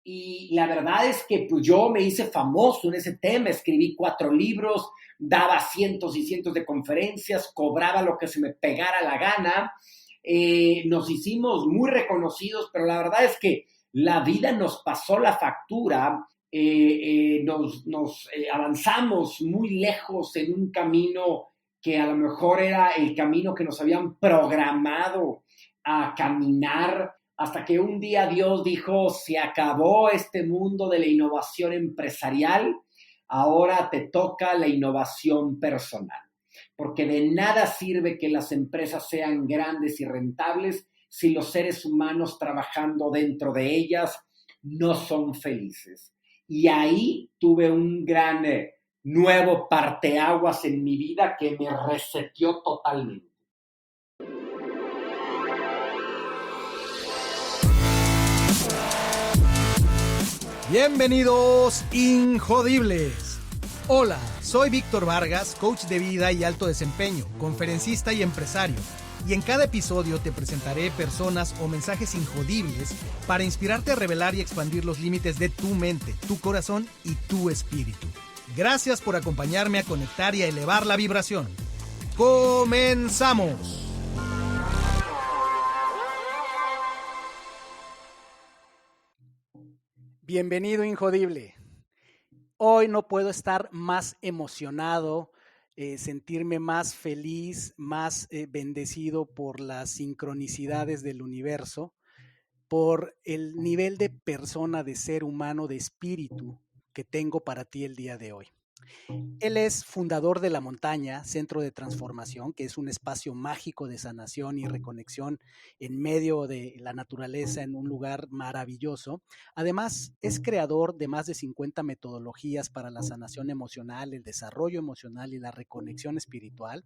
Y la verdad es que pues, yo me hice famoso en ese tema, escribí 4 libros, daba cientos y cientos de conferencias, cobraba lo que se me pegara la gana, nos hicimos muy reconocidos, pero la verdad es que la vida nos pasó la factura, nos avanzamos muy lejos en un camino que a lo mejor era el camino que nos habían programado a caminar, hasta que un día Dios dijo, se acabó este mundo de la innovación empresarial, ahora te toca la innovación personal. Porque de nada sirve que las empresas sean grandes y rentables si los seres humanos trabajando dentro de ellas no son felices. Y ahí tuve un gran nuevo parteaguas en mi vida que me reseteó totalmente. Bienvenidos, Injodibles. Hola, soy Víctor Vargas, coach de vida y alto desempeño, conferencista y empresario. Y en cada episodio te presentaré personas o mensajes injodibles para inspirarte a revelar y expandir los límites de tu mente, tu corazón y tu espíritu. Gracias por acompañarme a conectar y a elevar la vibración. ¡Comenzamos! Bienvenido, Injodible. Hoy no puedo estar más emocionado, sentirme más feliz, más bendecido por las sincronicidades del universo, por el nivel de persona, de ser humano, de espíritu que tengo para ti el día de hoy. Él es fundador de La Montaña, Centro de Transformación, que es un espacio mágico de sanación y reconexión en medio de la naturaleza, en un lugar maravilloso. Además, es creador de más de 50 metodologías para la sanación emocional, el desarrollo emocional y la reconexión espiritual.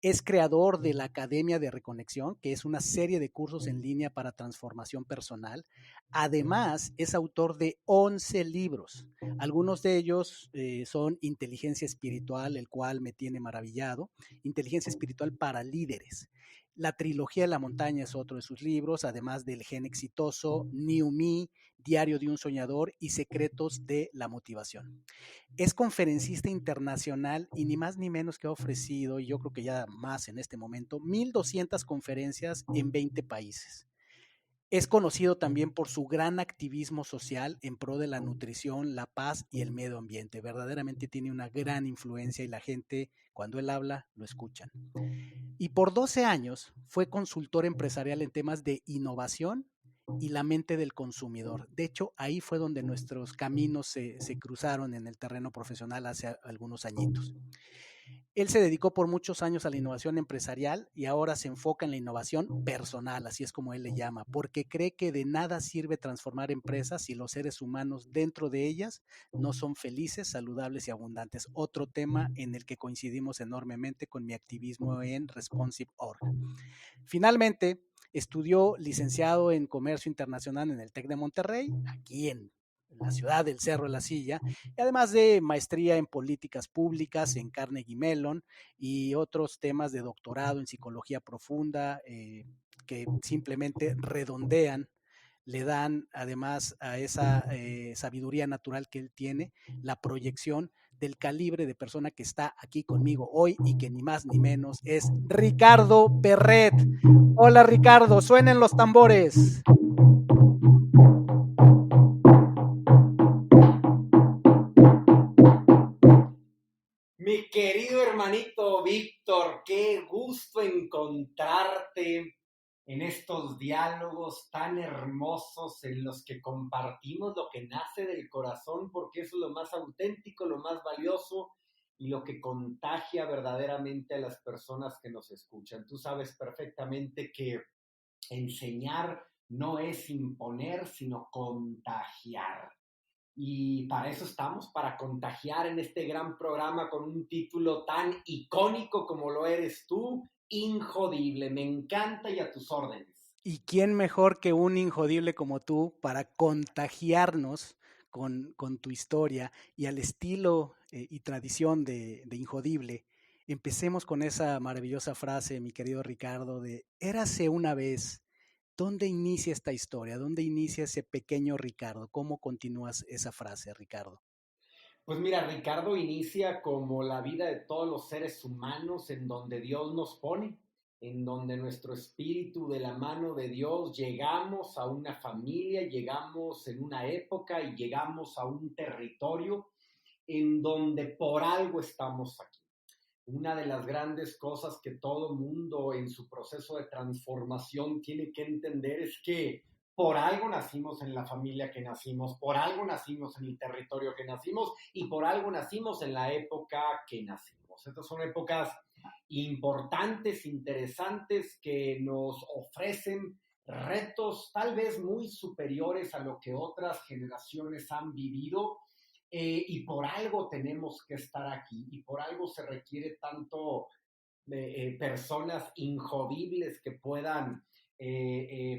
Es creador de la Academia de Reconexión, que es una serie de cursos en línea para transformación personal. Además, es autor de 11 libros. Algunos de ellos son Inteligencia Espiritual, el cual me tiene maravillado. Inteligencia Espiritual para líderes. La trilogía de la montaña es otro de sus libros, además del Gen Exitoso, New Me, Diario de un Soñador y Secretos de la Motivación. Es conferencista internacional y ni más ni menos que ha ofrecido, y yo creo que ya más en este momento, 1,200 conferencias en 20 países. Es conocido también por su gran activismo social en pro de la nutrición, la paz y el medio ambiente. Verdaderamente tiene una gran influencia y la gente, cuando él habla, lo escuchan. Y por 12 años fue consultor empresarial en temas de innovación y la mente del consumidor. De hecho, ahí fue donde nuestros caminos se cruzaron en el terreno profesional hace algunos añitos. Él se dedicó por muchos años a la innovación empresarial y ahora se enfoca en la innovación personal, así es como él le llama, porque cree que de nada sirve transformar empresas si los seres humanos dentro de ellas no son felices, saludables y abundantes. Otro tema en el que coincidimos enormemente con mi activismo en Responsive.org. Finalmente, estudió licenciado en Comercio Internacional en el TEC de Monterrey, aquí en la ciudad del Cerro de la Silla, y además de maestría en políticas públicas en Carnegie Mellon y otros temas de doctorado en psicología profunda que simplemente redondean, le dan además a esa sabiduría natural que él tiene, la proyección del calibre de persona que está aquí conmigo hoy y que ni más ni menos es Ricardo Perret. Hola Ricardo, suenen los tambores. Mi querido hermanito Víctor, qué gusto encontrarte en estos diálogos tan hermosos en los que compartimos lo que nace del corazón, porque eso es lo más auténtico, lo más valioso y lo que contagia verdaderamente a las personas que nos escuchan. Tú sabes perfectamente que enseñar no es imponer, sino contagiar. Y para eso estamos, para contagiar en este gran programa con un título tan icónico como lo eres tú, Injodible. Me encanta y a tus órdenes. ¿Y quién mejor que un injodible como tú para contagiarnos con tu historia y al estilo y tradición de Injodible? Empecemos con esa maravillosa frase, mi querido Ricardo, de érase una vez ¿Dónde inicia esta historia? ¿Dónde inicia ese pequeño Ricardo? ¿Cómo continúas esa frase, Ricardo? Pues mira, Ricardo inicia como la vida de todos los seres humanos en donde Dios nos pone, en donde nuestro espíritu de la mano de Dios llegamos a una familia, llegamos en una época y llegamos a un territorio en donde por algo estamos aquí. Una de las grandes cosas que todo mundo en su proceso de transformación tiene que entender es que por algo nacimos en la familia que nacimos, por algo nacimos en el territorio que nacimos y por algo nacimos en la época que nacimos. Estas son épocas importantes, interesantes, que nos ofrecen retos tal vez muy superiores a lo que otras generaciones han vivido, y por algo tenemos que estar aquí y por algo se requiere tanto personas injodibles que puedan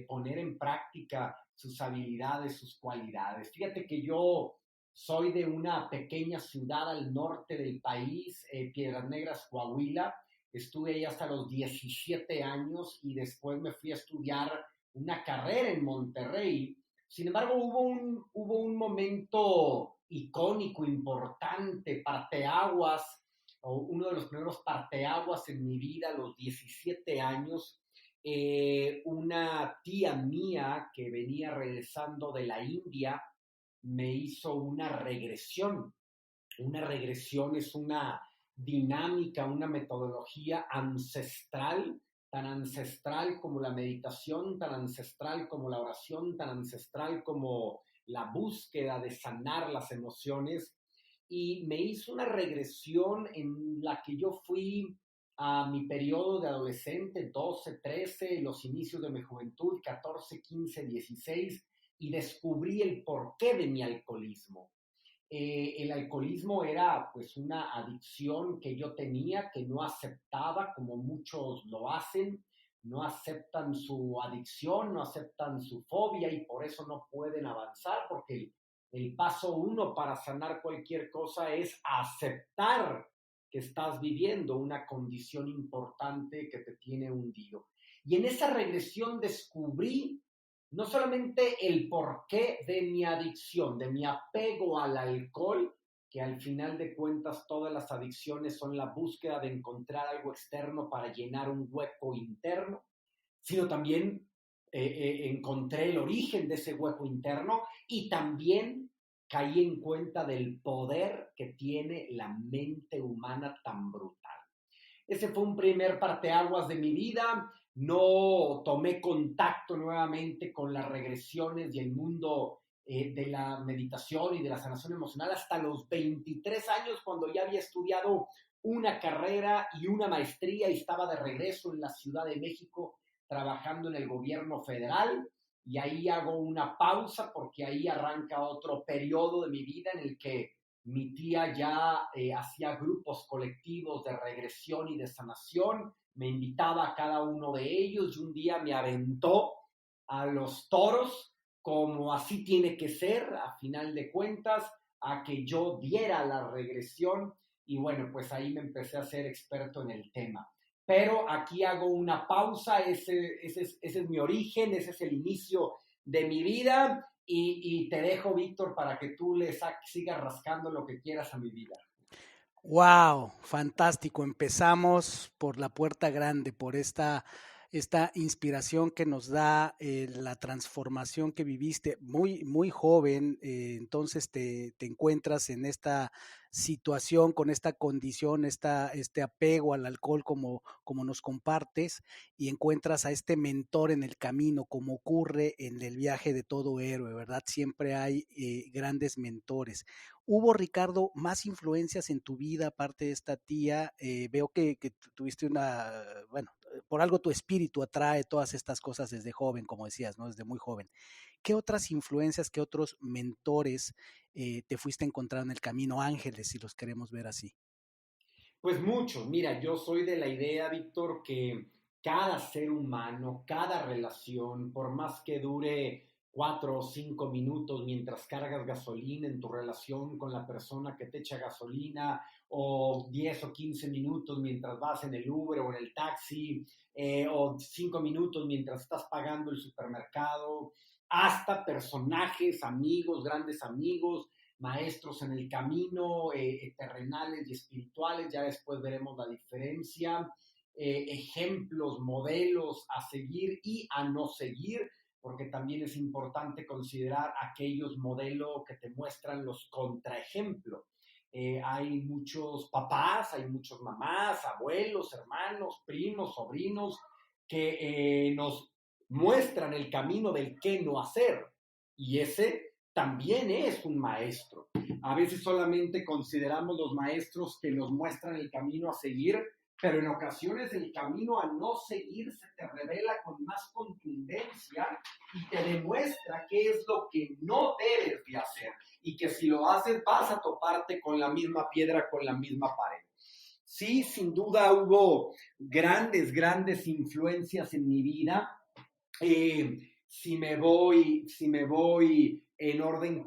poner en práctica sus habilidades, sus cualidades. Fíjate que yo soy de una pequeña ciudad al norte del país, Piedras Negras, Coahuila. Estuve ahí hasta los 17 años y después me fui a estudiar una carrera en Monterrey. Sin embargo, hubo un momento icónico, importante, parteaguas, o uno de los primeros parteaguas en mi vida, a los 17 años. Una tía mía que venía regresando de la India me hizo una regresión. Una regresión es una dinámica, una metodología ancestral, tan ancestral como la meditación, tan ancestral como la oración, tan ancestral como la búsqueda de sanar las emociones. Y me hizo una regresión en la que yo fui a mi periodo de adolescente, 12, 13, los inicios de mi juventud, 14, 15, 16, y descubrí el porqué de mi alcoholismo. El alcoholismo era pues una adicción que yo tenía, que no aceptaba, como muchos lo hacen, no aceptan su adicción, no aceptan su fobia y por eso no pueden avanzar, porque el paso uno para sanar cualquier cosa es aceptar que estás viviendo una condición importante que te tiene hundido. Y en esa regresión descubrí no solamente el porqué de mi adicción, de mi apego al alcohol, que al final de cuentas todas las adicciones son la búsqueda de encontrar algo externo para llenar un hueco interno, sino también encontré el origen de ese hueco interno y también caí en cuenta del poder que tiene la mente humana tan brutal. Ese fue un primer parteaguas de mi vida. No tomé contacto nuevamente con las regresiones y el mundo de la meditación y de la sanación emocional hasta los 23 años, cuando ya había estudiado una carrera y una maestría y estaba de regreso en la Ciudad de México trabajando en el gobierno federal. Y ahí hago una pausa porque ahí arranca otro periodo de mi vida en el que mi tía ya hacía grupos colectivos de regresión y de sanación, me invitaba a cada uno de ellos y un día me aventó a los toros, como así tiene que ser, a final de cuentas, a que yo diera la regresión y bueno, pues ahí me empecé a ser experto en el tema. Pero aquí hago una pausa, ese es mi origen, ese es el inicio de mi vida y te dejo, Víctor, para que tú le sigas rascando lo que quieras a mi vida. Wow, fantástico. Empezamos por la puerta grande, por esta inspiración que nos da la transformación que viviste muy, muy joven. Entonces te encuentras en esta situación, con esta condición, este apego al alcohol como nos compartes y encuentras a este mentor en el camino, como ocurre en el viaje de todo héroe, ¿verdad? Siempre hay grandes mentores. ¿Hubo, Ricardo, más influencias en tu vida aparte de esta tía? Veo que tuviste bueno, por algo tu espíritu atrae todas estas cosas desde joven, como decías, ¿no? Desde muy joven. ¿Qué otras influencias, qué otros mentores te fuiste encontrando en el camino, ángeles, si los queremos ver así? Pues mucho. Mira, yo soy de la idea, Víctor, que cada ser humano, cada relación, por más que dure 4 o 5 minutos mientras cargas gasolina en tu relación con la persona que te echa gasolina, o 10 o 15 minutos mientras vas en el Uber o en el taxi, o 5 minutos mientras estás pagando el supermercado, hasta personajes, amigos, grandes amigos, maestros en el camino, terrenales y espirituales, ya después veremos la diferencia, ejemplos, modelos a seguir y a no seguir, porque también es importante considerar aquellos modelos que te muestran los contraejemplos. Hay muchos papás, hay muchos mamás, abuelos, hermanos, primos, sobrinos, que nos muestran el camino del qué no hacer. Y ese también es un maestro. A veces solamente consideramos los maestros que nos muestran el camino a seguir, pero en ocasiones el camino a no seguir se te revela con más contundencia y te demuestra qué es lo que no debes de hacer y que si lo haces vas a toparte con la misma piedra, con la misma pared. Sí, sin duda hubo grandes influencias en mi vida. Si me voy en orden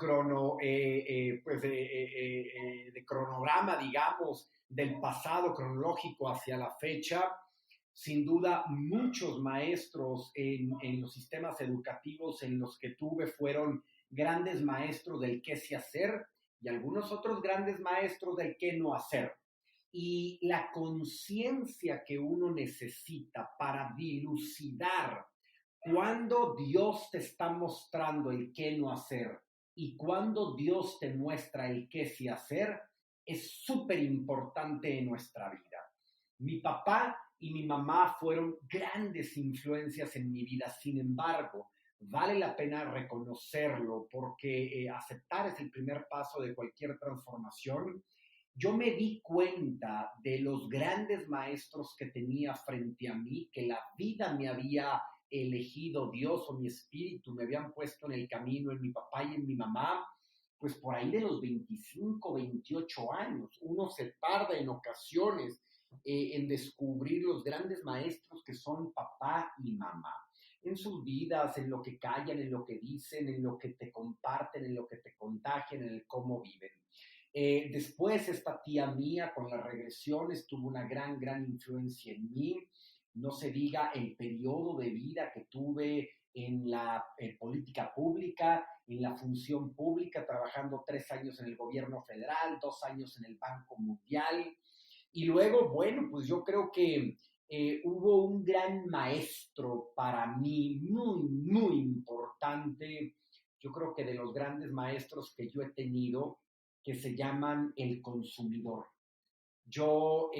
de cronograma, digamos, del pasado cronológico hacia la fecha, sin duda muchos maestros en los sistemas educativos en los que tuve fueron grandes maestros del qué sí hacer y algunos otros grandes maestros del qué no hacer. Y la conciencia que uno necesita para dilucidar cuando Dios te está mostrando el qué no hacer y cuando Dios te muestra el qué sí hacer, es súper importante en nuestra vida. Mi papá y mi mamá fueron grandes influencias en mi vida, sin embargo, vale la pena reconocerlo porque aceptar es el primer paso de cualquier transformación. Yo me di cuenta de los grandes maestros que tenía frente a mí, que la vida me había elegido, Dios o mi espíritu me habían puesto en el camino, en mi papá y en mi mamá, pues por ahí de los 25, 28 años. Uno se tarda en ocasiones en descubrir los grandes maestros que son papá y mamá en sus vidas, en lo que callan, en lo que dicen, en lo que te comparten, en lo que te contagian, en el cómo viven. Después esta tía mía con las regresiones tuvo una gran influencia en mí. No se diga el periodo de vida que tuve en la política pública, en la función pública, trabajando 3 años en el gobierno federal, 2 años en el Banco Mundial. Y luego, bueno, pues yo creo que hubo un gran maestro para mí, muy importante, yo creo que de los grandes maestros que yo he tenido, que se llaman el consumidor. Yo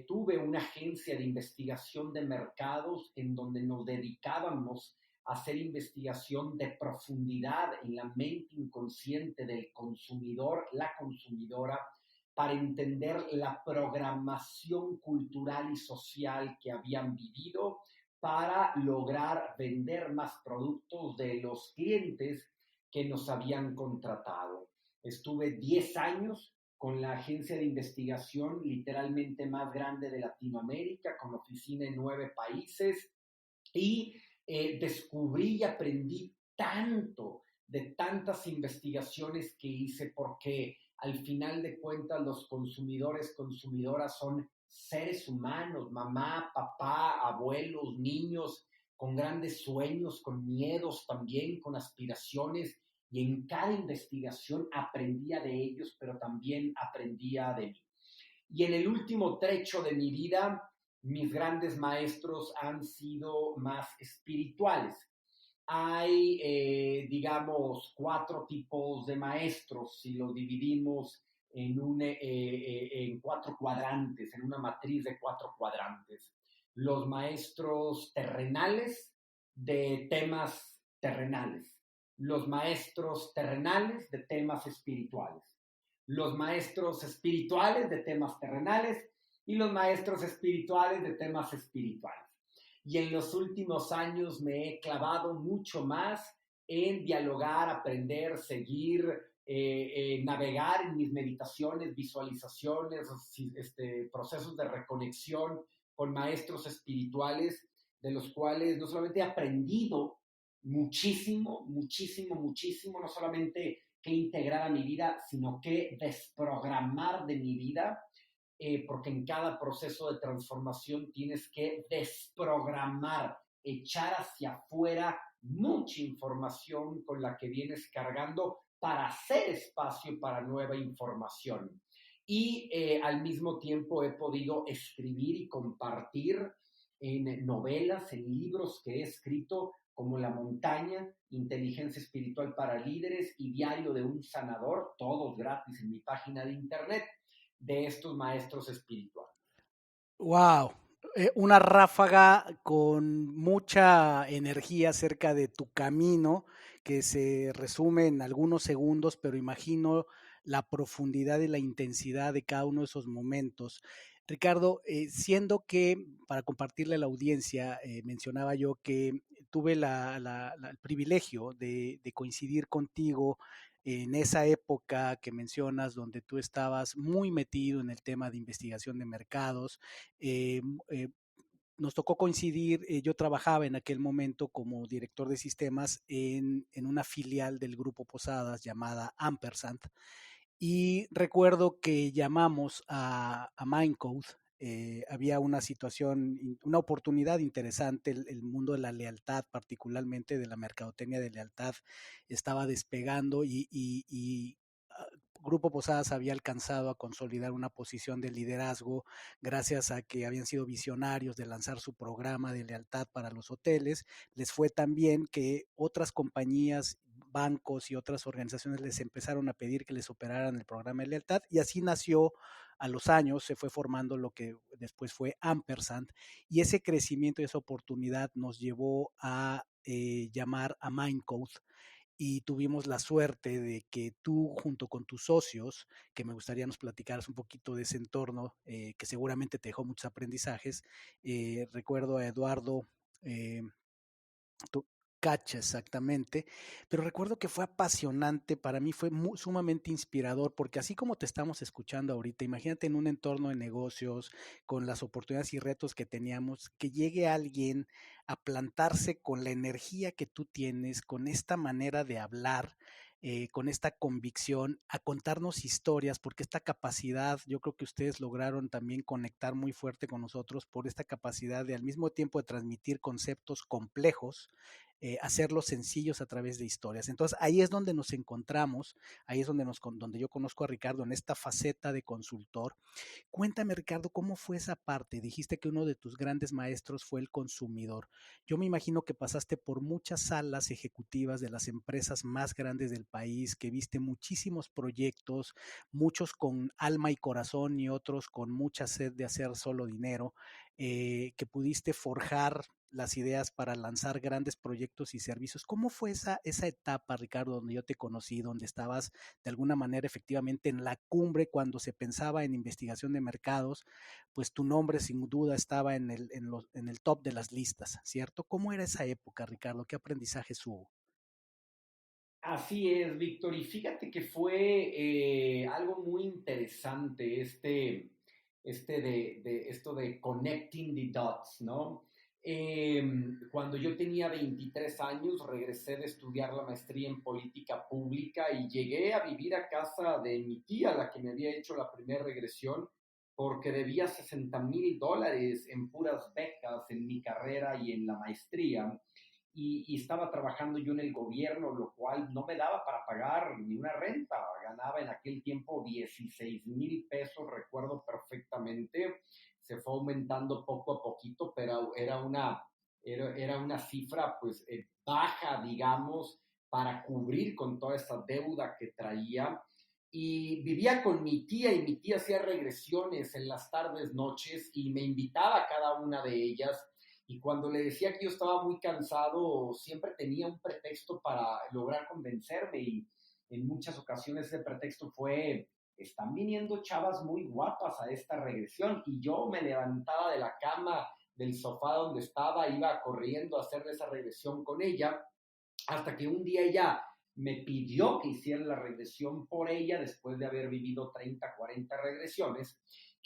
tuve una agencia de investigación de mercados en donde nos dedicábamos a hacer investigación de profundidad en la mente inconsciente del consumidor, la consumidora, para entender la programación cultural y social que habían vivido para lograr vender más productos de los clientes que nos habían contratado. Estuve 10 años con la agencia de investigación literalmente más grande de Latinoamérica, con oficina en 9 países, y descubrí y aprendí tanto de tantas investigaciones que hice, porque al final de cuentas los consumidores, consumidoras son seres humanos, mamá, papá, abuelos, niños, con grandes sueños, con miedos también, con aspiraciones, y en cada investigación aprendía de ellos, pero también aprendía de mí. Y en el último trecho de mi vida, mis grandes maestros han sido más espirituales. Hay, digamos, 4 tipos de maestros, si lo dividimos en 4 cuadrantes, en una matriz de 4 cuadrantes. Los maestros terrenales de temas terrenales, los maestros terrenales de temas espirituales, los maestros espirituales de temas terrenales y los maestros espirituales de temas espirituales. Y en los últimos años me he clavado mucho más en dialogar, aprender, seguir, navegar en mis meditaciones, visualizaciones, procesos de reconexión con maestros espirituales, de los cuales no solamente he aprendido muchísimo, muchísimo, muchísimo, no solamente que integrar a mi vida, sino que desprogramar de mi vida, porque en cada proceso de transformación tienes que desprogramar, echar hacia afuera mucha información con la que vienes cargando para hacer espacio para nueva información. Y al mismo tiempo he podido escribir y compartir en novelas, en libros que he escrito, como La montaña, Inteligencia espiritual para líderes y Diario de un sanador, todos gratis en mi página de internet, de estos maestros espirituales. Wow, una ráfaga con mucha energía acerca de tu camino que se resume en algunos segundos, pero imagino la profundidad y la intensidad de cada uno de esos momentos. Ricardo, siendo que para compartirle a la audiencia, mencionaba yo que tuve el privilegio de coincidir contigo en esa época que mencionas, donde tú estabas muy metido en el tema de investigación de mercados. eh, eh, Nos tocó coincidir, yo trabajaba en aquel momento como director de sistemas en una filial del Grupo Posadas llamada Ampersand, y recuerdo que llamamos a Mindcode. Había una situación, una oportunidad interesante, el mundo de la lealtad, particularmente de la mercadotecnia de lealtad, estaba despegando y Grupo Posadas había alcanzado a consolidar una posición de liderazgo gracias a que habían sido visionarios de lanzar su programa de lealtad para los hoteles. Les fue tan bien que otras compañías, bancos y otras organizaciones les empezaron a pedir que les operaran el programa de lealtad, y así nació. A los años se fue formando lo que después fue Ampersand, y ese crecimiento y esa oportunidad nos llevó a llamar a Mindcode, y tuvimos la suerte de que tú, junto con tus socios, que me gustaría nos platicaras un poquito de ese entorno, que seguramente te dejó muchos aprendizajes. Recuerdo a Eduardo, eh, tu Cacha, exactamente, pero recuerdo que fue apasionante, para mí fue sumamente inspirador, porque así como te estamos escuchando ahorita, imagínate en un entorno de negocios, con las oportunidades y retos que teníamos, que llegue alguien a plantarse con la energía que tú tienes, con esta manera de hablar, con esta convicción, a contarnos historias, porque esta capacidad, yo creo que ustedes lograron también conectar muy fuerte con nosotros por esta capacidad de al mismo tiempo de transmitir conceptos complejos, hacerlos sencillos a través de historias. Entonces ahí es donde nos encontramos, ahí es donde yo conozco a Ricardo en esta faceta de consultor. Cuéntame, Ricardo, ¿cómo fue esa parte? Dijiste que uno de tus grandes maestros fue el consumidor. Yo me imagino que pasaste por muchas salas ejecutivas de las empresas más grandes del país, que viste muchísimos proyectos, muchos con alma y corazón y otros con mucha sed de hacer solo dinero, que pudiste forjar las ideas para lanzar grandes proyectos y servicios. ¿Cómo fue esa etapa, Ricardo, donde yo te conocí, donde estabas de alguna manera efectivamente en la cumbre cuando se pensaba en investigación de mercados? Pues tu nombre sin duda estaba en el top de las listas, ¿cierto? ¿Cómo era esa época, Ricardo? ¿Qué aprendizajes hubo? Así es, Víctor. Y fíjate que fue algo muy interesante esto de connecting the dots, ¿no? Eh, Cuando yo tenía 23 años, regresé de estudiar la maestría en política pública y llegué a vivir a casa de mi tía, la que me había hecho la primera regresión, porque debía $60,000 en puras becas en mi carrera y en la maestría. Y estaba trabajando yo en el gobierno, lo cual no me daba para pagar ni una renta. Ganaba en aquel tiempo 16,000 pesos, recuerdo perfectamente. Se fue aumentando poco a poquito, pero era una cifra pues baja, digamos, para cubrir con toda esta deuda que traía. Y vivía con mi tía y mi tía hacía regresiones en las tardes, noches y me invitaba a cada una de ellas, y cuando le decía que yo estaba muy cansado, siempre tenía un pretexto para lograr convencerme, y en muchas ocasiones ese pretexto fue: están viniendo chavas muy guapas a esta regresión, y yo me levantaba de la cama, del sofá donde estaba, iba corriendo a hacer esa regresión con ella, hasta que un día ella me pidió que hiciera la regresión por ella después de haber vivido 30, 40 regresiones,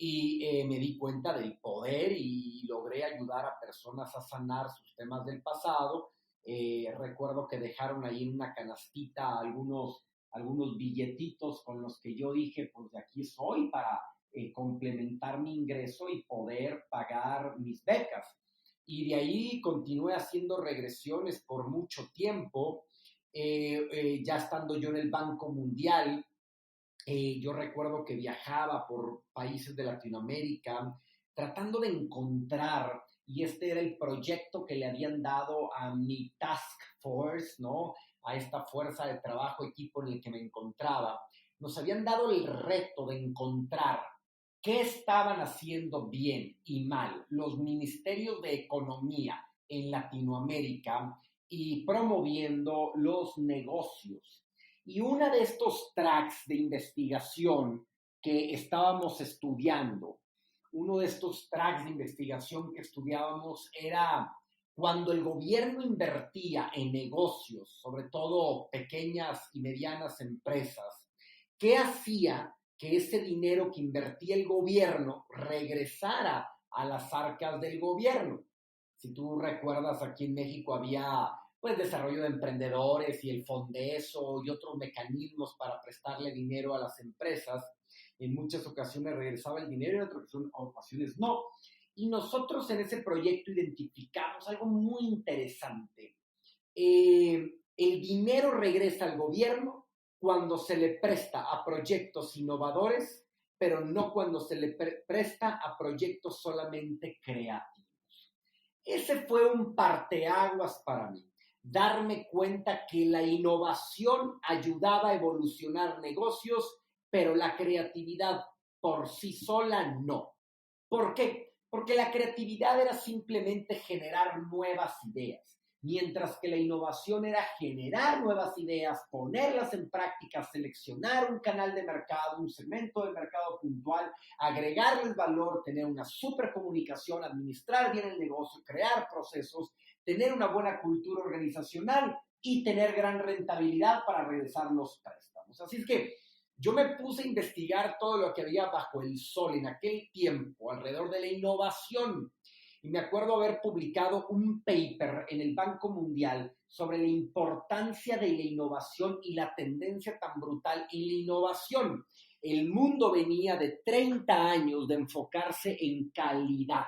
y me di cuenta del poder y logré ayudar a personas a sanar sus temas del pasado, Recuerdo que dejaron ahí en una canastita algunos billetitos con los que yo dije, pues de aquí soy para complementar mi ingreso y poder pagar mis becas. Y de ahí continué haciendo regresiones por mucho tiempo, ya estando yo en el Banco Mundial. Yo recuerdo que viajaba por países de Latinoamérica tratando de encontrar, y este era el proyecto que le habían dado a mi task force, ¿no? A esta fuerza de trabajo, equipo en el que me encontraba. Nos habían dado el reto de encontrar qué estaban haciendo bien y mal los ministerios de economía en Latinoamérica y promoviendo los negocios. Y uno de estos tracks de investigación que estábamos estudiando, uno de estos tracks de investigación que estudiábamos era cuando el gobierno invertía en negocios, sobre todo pequeñas y medianas empresas, ¿qué hacía que ese dinero que invertía el gobierno regresara a las arcas del gobierno? Si tú recuerdas, aquí en México había pues desarrollo de emprendedores y el Fondeso y otros mecanismos para prestarle dinero a las empresas. En muchas ocasiones regresaba el dinero, en otras ocasiones no. Y nosotros en ese proyecto identificamos algo muy interesante. El dinero regresa al gobierno cuando se le presta a proyectos innovadores, pero no cuando se le presta a proyectos solamente creativos. Ese fue un parteaguas para mí, darme cuenta que la innovación ayudaba a evolucionar negocios, pero la creatividad por sí sola no. ¿Por qué? Porque la creatividad era simplemente generar nuevas ideas, mientras que la innovación era generar nuevas ideas, ponerlas en práctica, seleccionar un canal de mercado, un segmento de mercado puntual, agregarles valor, tener una super comunicación, administrar bien el negocio, crear procesos, tener una buena cultura organizacional y tener gran rentabilidad para regresar los préstamos. Así es que yo me puse a investigar todo lo que había bajo el sol en aquel tiempo alrededor de la innovación. Y me acuerdo haber publicado un paper en el Banco Mundial sobre la importancia de la innovación y la tendencia tan brutal en la innovación. El mundo venía de 30 años de enfocarse en calidad.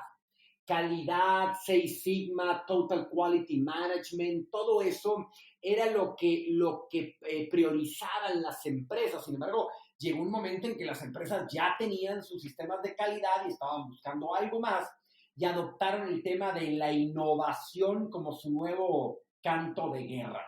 Calidad, Six Sigma, Total Quality Management, todo eso era lo que priorizaban las empresas. Sin embargo, llegó un momento en que las empresas ya tenían sus sistemas de calidad y estaban buscando algo más y adoptaron el tema de la innovación como su nuevo canto de guerra.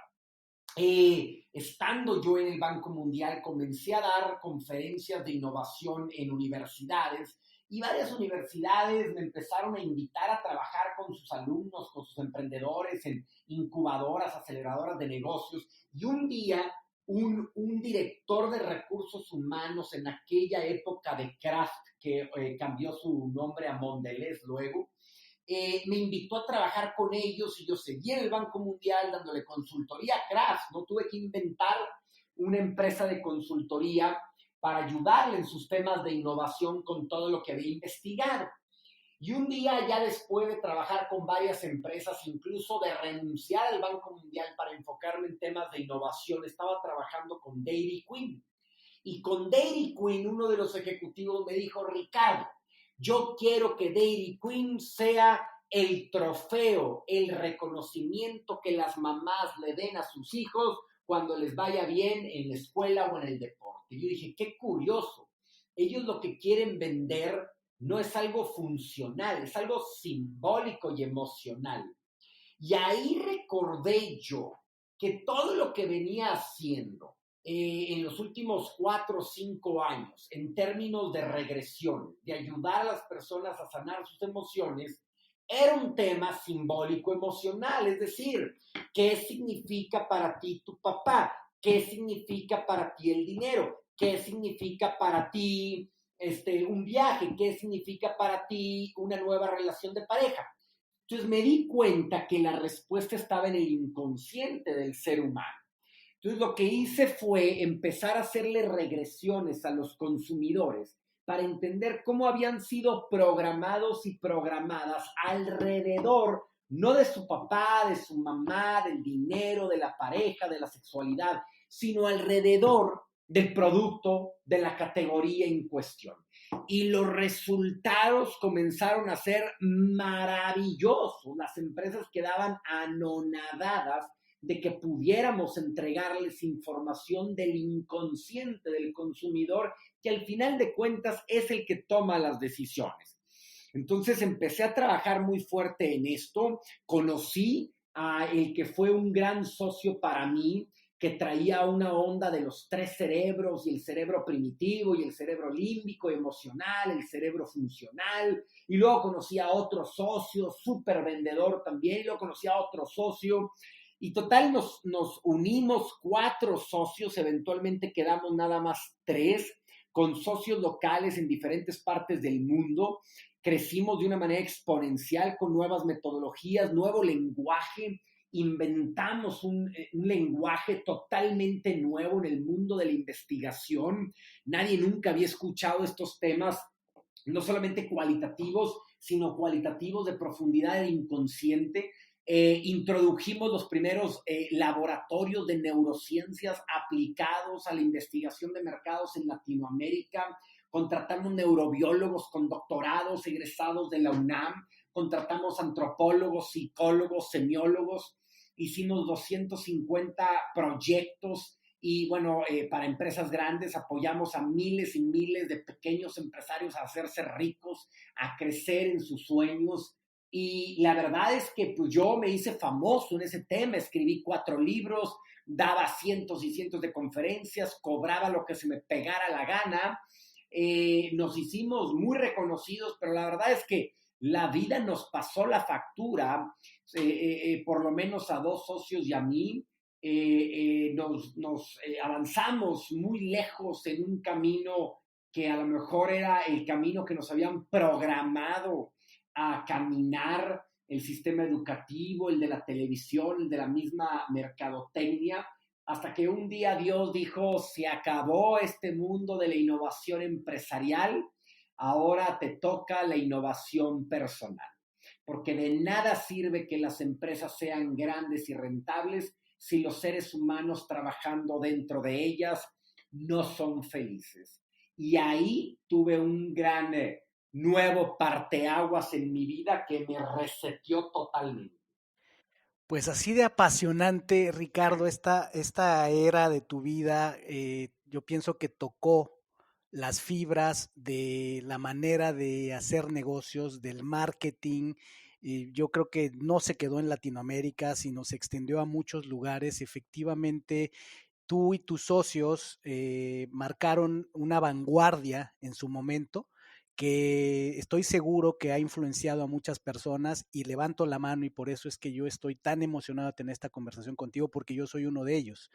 Estando yo en el Banco Mundial, comencé a dar conferencias de innovación en universidades y varias universidades me empezaron a invitar a trabajar con sus alumnos, con sus emprendedores en incubadoras, aceleradoras de negocios. Y un día, un director de recursos humanos en aquella época de Kraft, que cambió su nombre a Mondelez luego, me invitó a trabajar con ellos y yo seguí en el Banco Mundial dándole consultoría a Kraft. No tuve que inventar una empresa de consultoría para ayudarle en sus temas de innovación con todo lo que había investigado. Y un día, ya después de trabajar con varias empresas, incluso de renunciar al Banco Mundial para enfocarme en temas de innovación, estaba trabajando con Dairy Queen. Y con Dairy Queen, uno de los ejecutivos me dijo: Ricardo, yo quiero que Dairy Queen sea el trofeo, el reconocimiento que las mamás le den a sus hijos cuando les vaya bien en la escuela o en el deporte. Y yo dije, qué curioso. Ellos lo que quieren vender no es algo funcional, es algo simbólico y emocional. Y ahí recordé yo que todo lo que venía haciendo en los últimos 4 o 5 años, en términos de regresión, de ayudar a las personas a sanar sus emociones, era un tema simbólico emocional, es decir, ¿qué significa para ti tu papá? ¿Qué significa para ti el dinero? ¿Qué significa para ti un viaje? ¿Qué significa para ti una nueva relación de pareja? Entonces me di cuenta que la respuesta estaba en el inconsciente del ser humano. Entonces lo que hice fue empezar a hacerle regresiones a los consumidores para entender cómo habían sido programados y programadas alrededor no de su papá, de su mamá, del dinero, de la pareja, de la sexualidad, sino alrededor del producto, de la categoría en cuestión. Y los resultados comenzaron a ser maravillosos. Las empresas quedaban anonadadas de que pudiéramos entregarles información del inconsciente del consumidor, que al final de cuentas es el que toma las decisiones. Entonces empecé a trabajar muy fuerte en esto, conocí a el que fue un gran socio para mí, que traía una onda de los tres cerebros, y el cerebro primitivo, y el cerebro límbico, emocional, el cerebro funcional, y luego conocí a otro socio, súper vendedor también, y luego conocí a otro socio, y total nos unimos 4 socios, eventualmente quedamos nada más 3, con socios locales en diferentes partes del mundo. Crecimos de una manera exponencial con nuevas metodologías, nuevo lenguaje, inventamos un lenguaje totalmente nuevo en el mundo de la investigación. Nadie nunca había escuchado estos temas, no solamente cualitativos, sino cualitativos de profundidad del inconsciente. Introdujimos los primeros laboratorios de neurociencias aplicados a la investigación de mercados en Latinoamérica. Contratamos neurobiólogos con doctorados egresados de la UNAM, contratamos antropólogos, psicólogos, semiólogos, hicimos 250 proyectos y bueno, para empresas grandes apoyamos a miles y miles de pequeños empresarios a hacerse ricos, a crecer en sus sueños. Y la verdad es que pues, yo me hice famoso en ese tema, escribí 4 libros, daba cientos y cientos de conferencias, cobraba lo que se me pegara la gana. Nos hicimos muy reconocidos, pero la verdad es que la vida nos pasó la factura, por lo menos a 2 socios y a mí. Nos avanzamos muy lejos en un camino que a lo mejor era el camino que nos habían programado a caminar el sistema educativo, el de la televisión, el de la misma mercadotecnia, hasta que un día Dios dijo, se acabó este mundo de la innovación empresarial, ahora te toca la innovación personal, porque de nada sirve que las empresas sean grandes y rentables si los seres humanos trabajando dentro de ellas no son felices. Y ahí tuve un gran nuevo parteaguas en mi vida que me reseteó totalmente. Pues así de apasionante, Ricardo, esta era de tu vida, yo pienso que tocó las fibras de la manera de hacer negocios, del marketing. Y yo creo que no se quedó en Latinoamérica, sino se extendió a muchos lugares. Efectivamente, tú y tus socios marcaron una vanguardia en su momento que estoy seguro que ha influenciado a muchas personas y levanto la mano y por eso es que yo estoy tan emocionado de tener esta conversación contigo porque yo soy uno de ellos.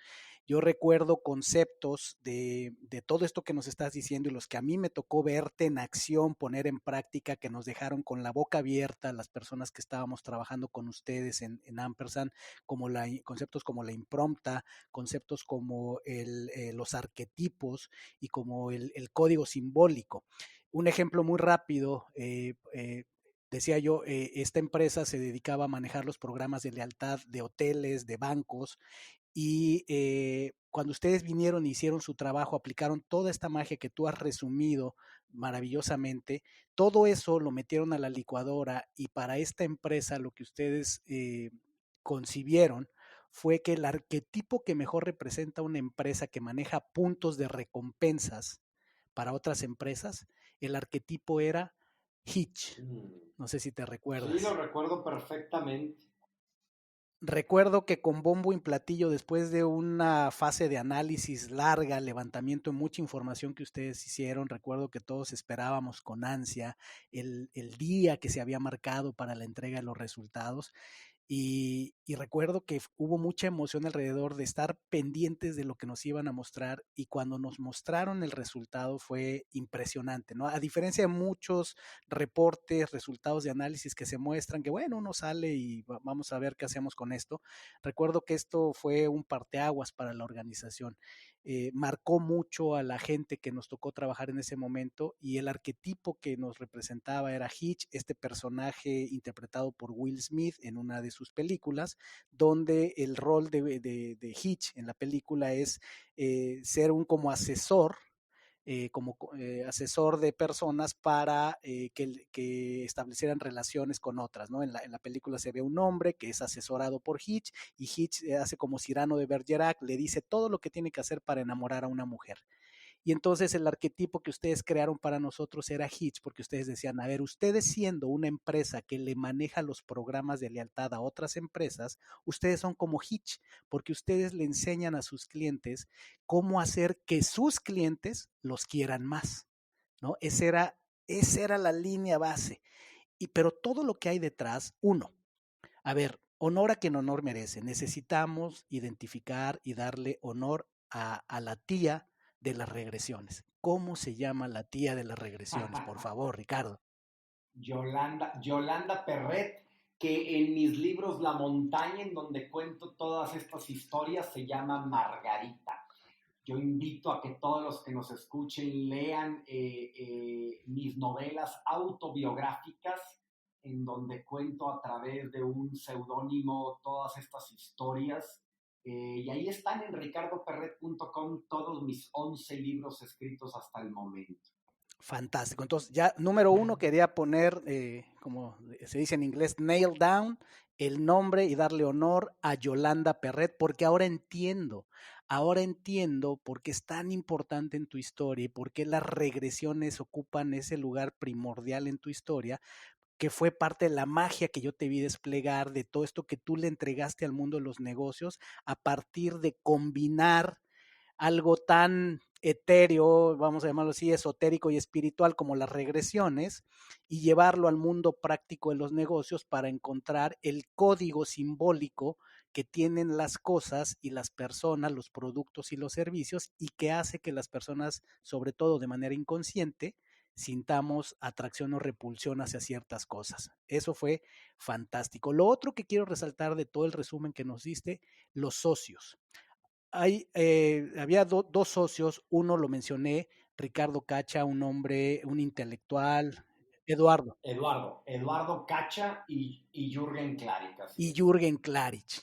Yo recuerdo conceptos de todo esto que nos estás diciendo y los que a mí me tocó verte en acción, poner en práctica, que nos dejaron con la boca abierta las personas que estábamos trabajando con ustedes en Ampersand, como conceptos como la impronta, conceptos como los arquetipos y como el código simbólico. Un ejemplo muy rápido, decía yo, esta empresa se dedicaba a manejar los programas de lealtad de hoteles, de bancos, y cuando ustedes vinieron e hicieron su trabajo, aplicaron toda esta magia que tú has resumido maravillosamente, todo eso lo metieron a la licuadora y para esta empresa lo que ustedes concibieron fue que el arquetipo que mejor representa una empresa que maneja puntos de recompensas para otras empresas, el arquetipo era Hitch. No sé si te Sí, lo recuerdas. recuerdo perfectamente. Recuerdo que con bombo y platillo, después de una fase de análisis larga, levantamiento de mucha información que ustedes hicieron, recuerdo que todos esperábamos con ansia el día que se había marcado para la entrega de los resultados. Y recuerdo que hubo mucha emoción alrededor de estar pendientes de lo que nos iban a mostrar y cuando nos mostraron el resultado fue impresionante, ¿no? A diferencia de muchos reportes, resultados de análisis que se muestran que, bueno, uno sale y vamos a ver qué hacemos con esto. Recuerdo que esto fue un parteaguas para la organización marcó mucho a la gente que nos tocó trabajar en ese momento, y el arquetipo que nos representaba era Hitch, este personaje interpretado por Will Smith en una de sus películas, donde el rol de Hitch en la película es ser un como asesor, asesor de personas para que establecieran relaciones con otras, ¿no? En la película se ve un hombre que es asesorado por Hitch, y Hitch hace como Cyrano de Bergerac, le dice todo lo que tiene que hacer para enamorar a una mujer. Y entonces el arquetipo que ustedes crearon para nosotros era Hitch, porque ustedes decían, a ver, ustedes siendo una empresa que le maneja los programas de lealtad a otras empresas, ustedes son como Hitch, porque ustedes le enseñan a sus clientes cómo hacer que sus clientes los quieran más, ¿no? Esa era la línea base. Pero todo lo que hay detrás, uno, a ver, honor a quien honor merece. Necesitamos identificar y darle honor a la tía de las regresiones. ¿Cómo se llama la tía de las regresiones? Por favor, Ricardo. Yolanda Perret, que en mis libros La montaña, en donde cuento todas estas historias, se llama Margarita. Yo invito a que todos los que nos escuchen lean mis novelas autobiográficas, en donde cuento a través de un seudónimo todas estas historias. Y ahí están en ricardoperret.com todos mis 11 libros escritos hasta el momento. Fantástico. Entonces, ya número uno, quería poner, como se dice en inglés, nail down el nombre y darle honor a Yolanda Perret, porque ahora entiendo por qué es tan importante en tu historia y por qué las regresiones ocupan ese lugar primordial en tu historia, que fue parte de la magia que yo te vi desplegar, de todo esto que tú le entregaste al mundo de los negocios a partir de combinar algo tan etéreo, vamos a llamarlo así, esotérico y espiritual como las regresiones, y llevarlo al mundo práctico de los negocios para encontrar el código simbólico que tienen las cosas y las personas, los productos y los servicios, y que hace que las personas, sobre todo de manera inconsciente, sintamos atracción o repulsión hacia ciertas cosas. Eso fue fantástico. Lo otro que quiero resaltar de todo el resumen que nos diste, los socios. Había dos socios, uno lo mencioné, Ricardo Cacha, un hombre, un intelectual, Eduardo, Eduardo Cacha y Jürgen Klarik, así y es. Jürgen Klarich.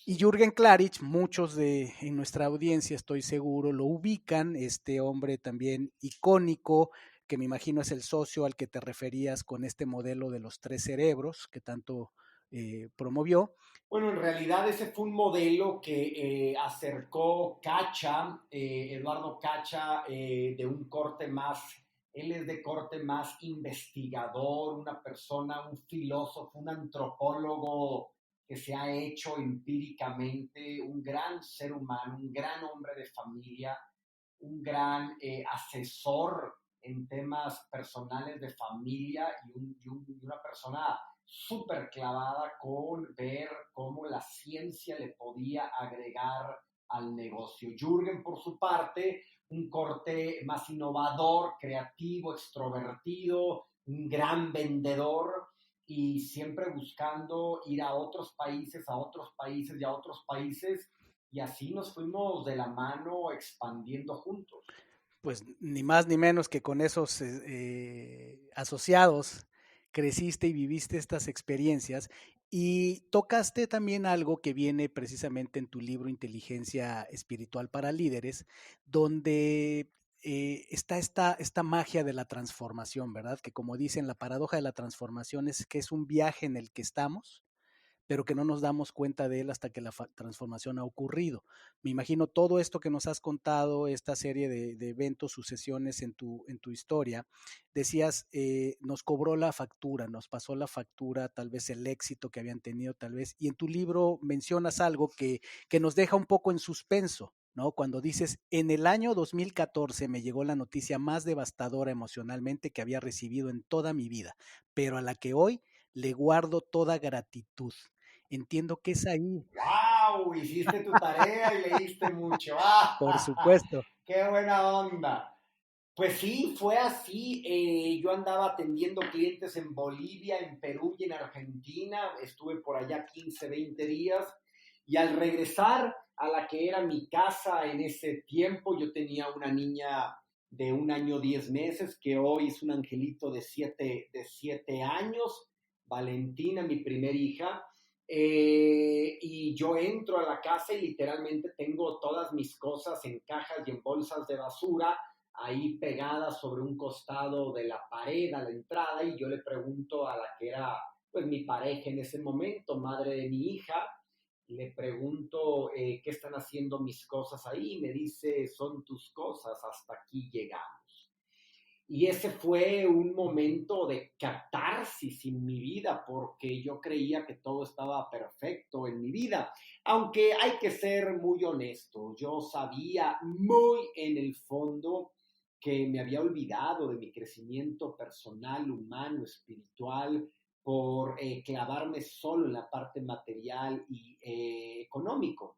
Y Sí. Jürgen Klarich, muchos en nuestra audiencia, estoy seguro, lo ubican, este hombre también icónico, que me imagino es el socio al que te referías con este modelo de los tres cerebros que tanto promovió. Bueno, en realidad ese fue un modelo que acercó Cacha, Eduardo Cacha, de un corte más, él es de corte más investigador, una persona, un filósofo, un antropólogo que se ha hecho empíricamente, un gran ser humano, un gran hombre de familia, un gran asesor en temas personales de familia y una persona súper clavada con ver cómo la ciencia le podía agregar al negocio. Jürgen, por su parte, un corte más innovador, creativo, extrovertido, un gran vendedor y siempre buscando ir a otros países, a otros países y a otros países. Y así nos fuimos de la mano expandiendo juntos. Pues ni más ni menos que con esos asociados creciste y viviste estas experiencias, y tocaste también algo que viene precisamente en tu libro Inteligencia Espiritual para Líderes, donde está esta magia de la transformación, ¿verdad? Que como dicen, la paradoja de la transformación es que es un viaje en el que estamos, pero que no nos damos cuenta de él hasta que la transformación ha ocurrido. Me imagino todo esto que nos has contado, esta serie de eventos, sucesiones en tu historia, decías, nos cobró la factura, nos pasó la factura, tal vez el éxito que habían tenido, tal vez, y en tu libro mencionas algo que nos deja un poco en suspenso, ¿no? Cuando dices, en el año 2014 me llegó la noticia más devastadora emocionalmente que había recibido en toda mi vida, pero a la que hoy le guardo toda gratitud. Entiendo que es ahí, ¡Wow! Hiciste tu tarea y leíste mucho. por ¡Ah! supuesto. ¡Qué buena onda! Pues sí, fue así. Yo andaba atendiendo clientes en Bolivia, en Perú y en Argentina. Estuve por allá 15, 20 días. Y al regresar a la que era mi casa en ese tiempo. Yo tenía una niña de 1 año 10 meses, que hoy es un angelito de siete años, Valentina, mi primer hija. Y yo entro a la casa y literalmente tengo todas mis cosas en cajas y en bolsas de basura ahí pegadas sobre un costado de la pared a la entrada, y yo le pregunto a la que era pues mi pareja en ese momento, madre de mi hija, le pregunto qué están haciendo mis cosas ahí, y me dice, son tus cosas, hasta aquí llegamos. Y ese fue un momento de catarsis en mi vida, porque yo creía que todo estaba perfecto en mi vida. Aunque hay que ser muy honesto, yo sabía muy en el fondo que me había olvidado de mi crecimiento personal, humano, espiritual, por clavarme solo en la parte material y económico.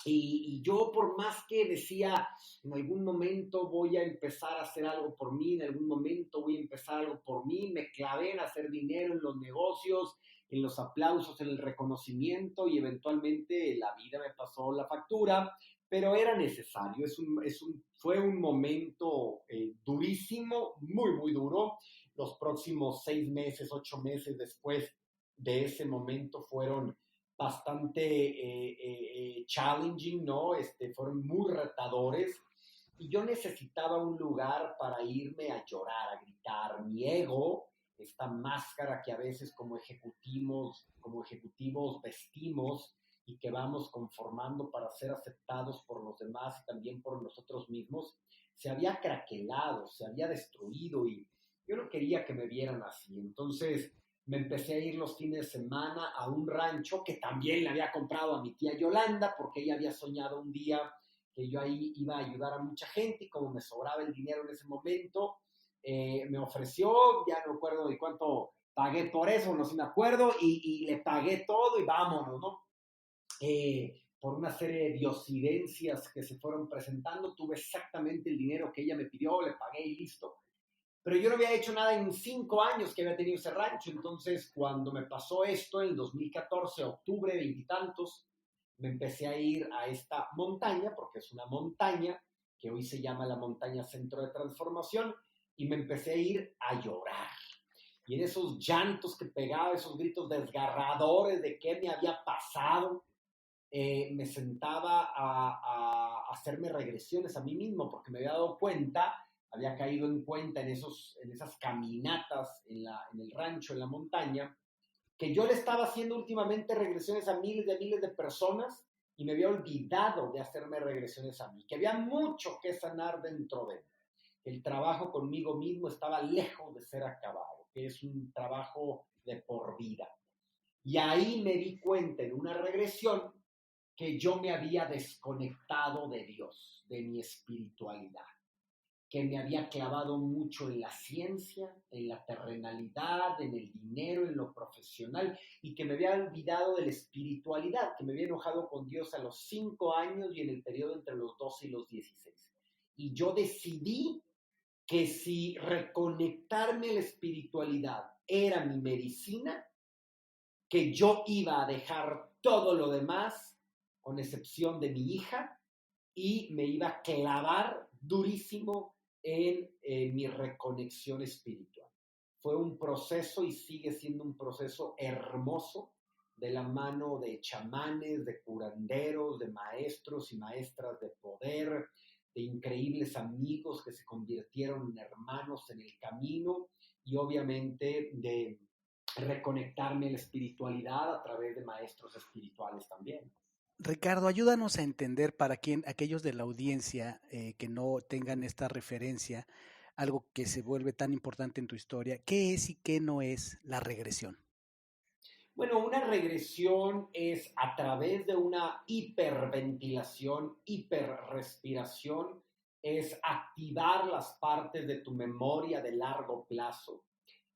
Y yo, por más que decía, en algún momento voy a empezar a hacer algo por mí, en algún momento voy a empezar algo por mí, me clavé en hacer dinero, en los negocios, en los aplausos, en el reconocimiento, y eventualmente la vida me pasó la factura, pero era necesario. Fue un momento durísimo, muy, muy duro. Los próximos 6 meses, 8 meses después de ese momento fueron bastante challenging, ¿no? Fueron muy retadores, y yo necesitaba un lugar para irme a llorar, a gritar. Mi ego, esta máscara que a veces como ejecutivos vestimos y que vamos conformando para ser aceptados por los demás y también por nosotros mismos, se había craquelado, se había destruido, y yo no quería que me vieran así. Entonces me empecé a ir los fines de semana a un rancho que también le había comprado a mi tía Yolanda, porque ella había soñado un día que yo ahí iba a ayudar a mucha gente, y como me sobraba el dinero en ese momento, me ofreció, ya no me acuerdo de cuánto pagué por eso, no sé si me acuerdo, y le pagué todo y vámonos, ¿no? Por una serie de diosidencias que se fueron presentando, tuve exactamente el dinero que ella me pidió, le pagué y listo. Pero yo no había hecho nada en 5 años que había tenido ese rancho. Entonces, cuando me pasó esto en el 2014, octubre, veintitantos, me empecé a ir a esta montaña, porque es una montaña que hoy se llama la Montaña Centro de Transformación, y me empecé a ir a llorar. Y en esos llantos que pegaba, esos gritos desgarradores de qué me había pasado, me sentaba a hacerme regresiones a mí mismo, porque me había dado cuenta, había caído en cuenta en esas caminatas en el rancho, en la montaña, que yo le estaba haciendo últimamente regresiones a miles de personas, y me había olvidado de hacerme regresiones a mí, que había mucho que sanar dentro de mí. El trabajo conmigo mismo estaba lejos de ser acabado, que es un trabajo de por vida. Y ahí me di cuenta en una regresión que yo me había desconectado de Dios, de mi espiritualidad, que me había clavado mucho en la ciencia, en la terrenalidad, en el dinero, en lo profesional, y que me había olvidado de la espiritualidad, que me había enojado con Dios a los 5 años y en el periodo entre los 12 y los 16. Y yo decidí que si reconectarme a la espiritualidad era mi medicina, que yo iba a dejar todo lo demás, con excepción de mi hija, y me iba a clavar durísimo en mi reconexión espiritual. Fue un proceso y sigue siendo un proceso hermoso, de la mano de chamanes, de curanderos, de maestros y maestras de poder, de increíbles amigos que se convirtieron en hermanos en el camino, y obviamente de reconectarme a la espiritualidad a través de maestros espirituales también. Ricardo, ayúdanos a entender para aquellos de la audiencia que no tengan esta referencia, algo que se vuelve tan importante en tu historia, ¿qué es y qué no es la regresión? Bueno, una regresión es a través de una hiperventilación, hiperrespiración, es activar las partes de tu memoria de largo plazo,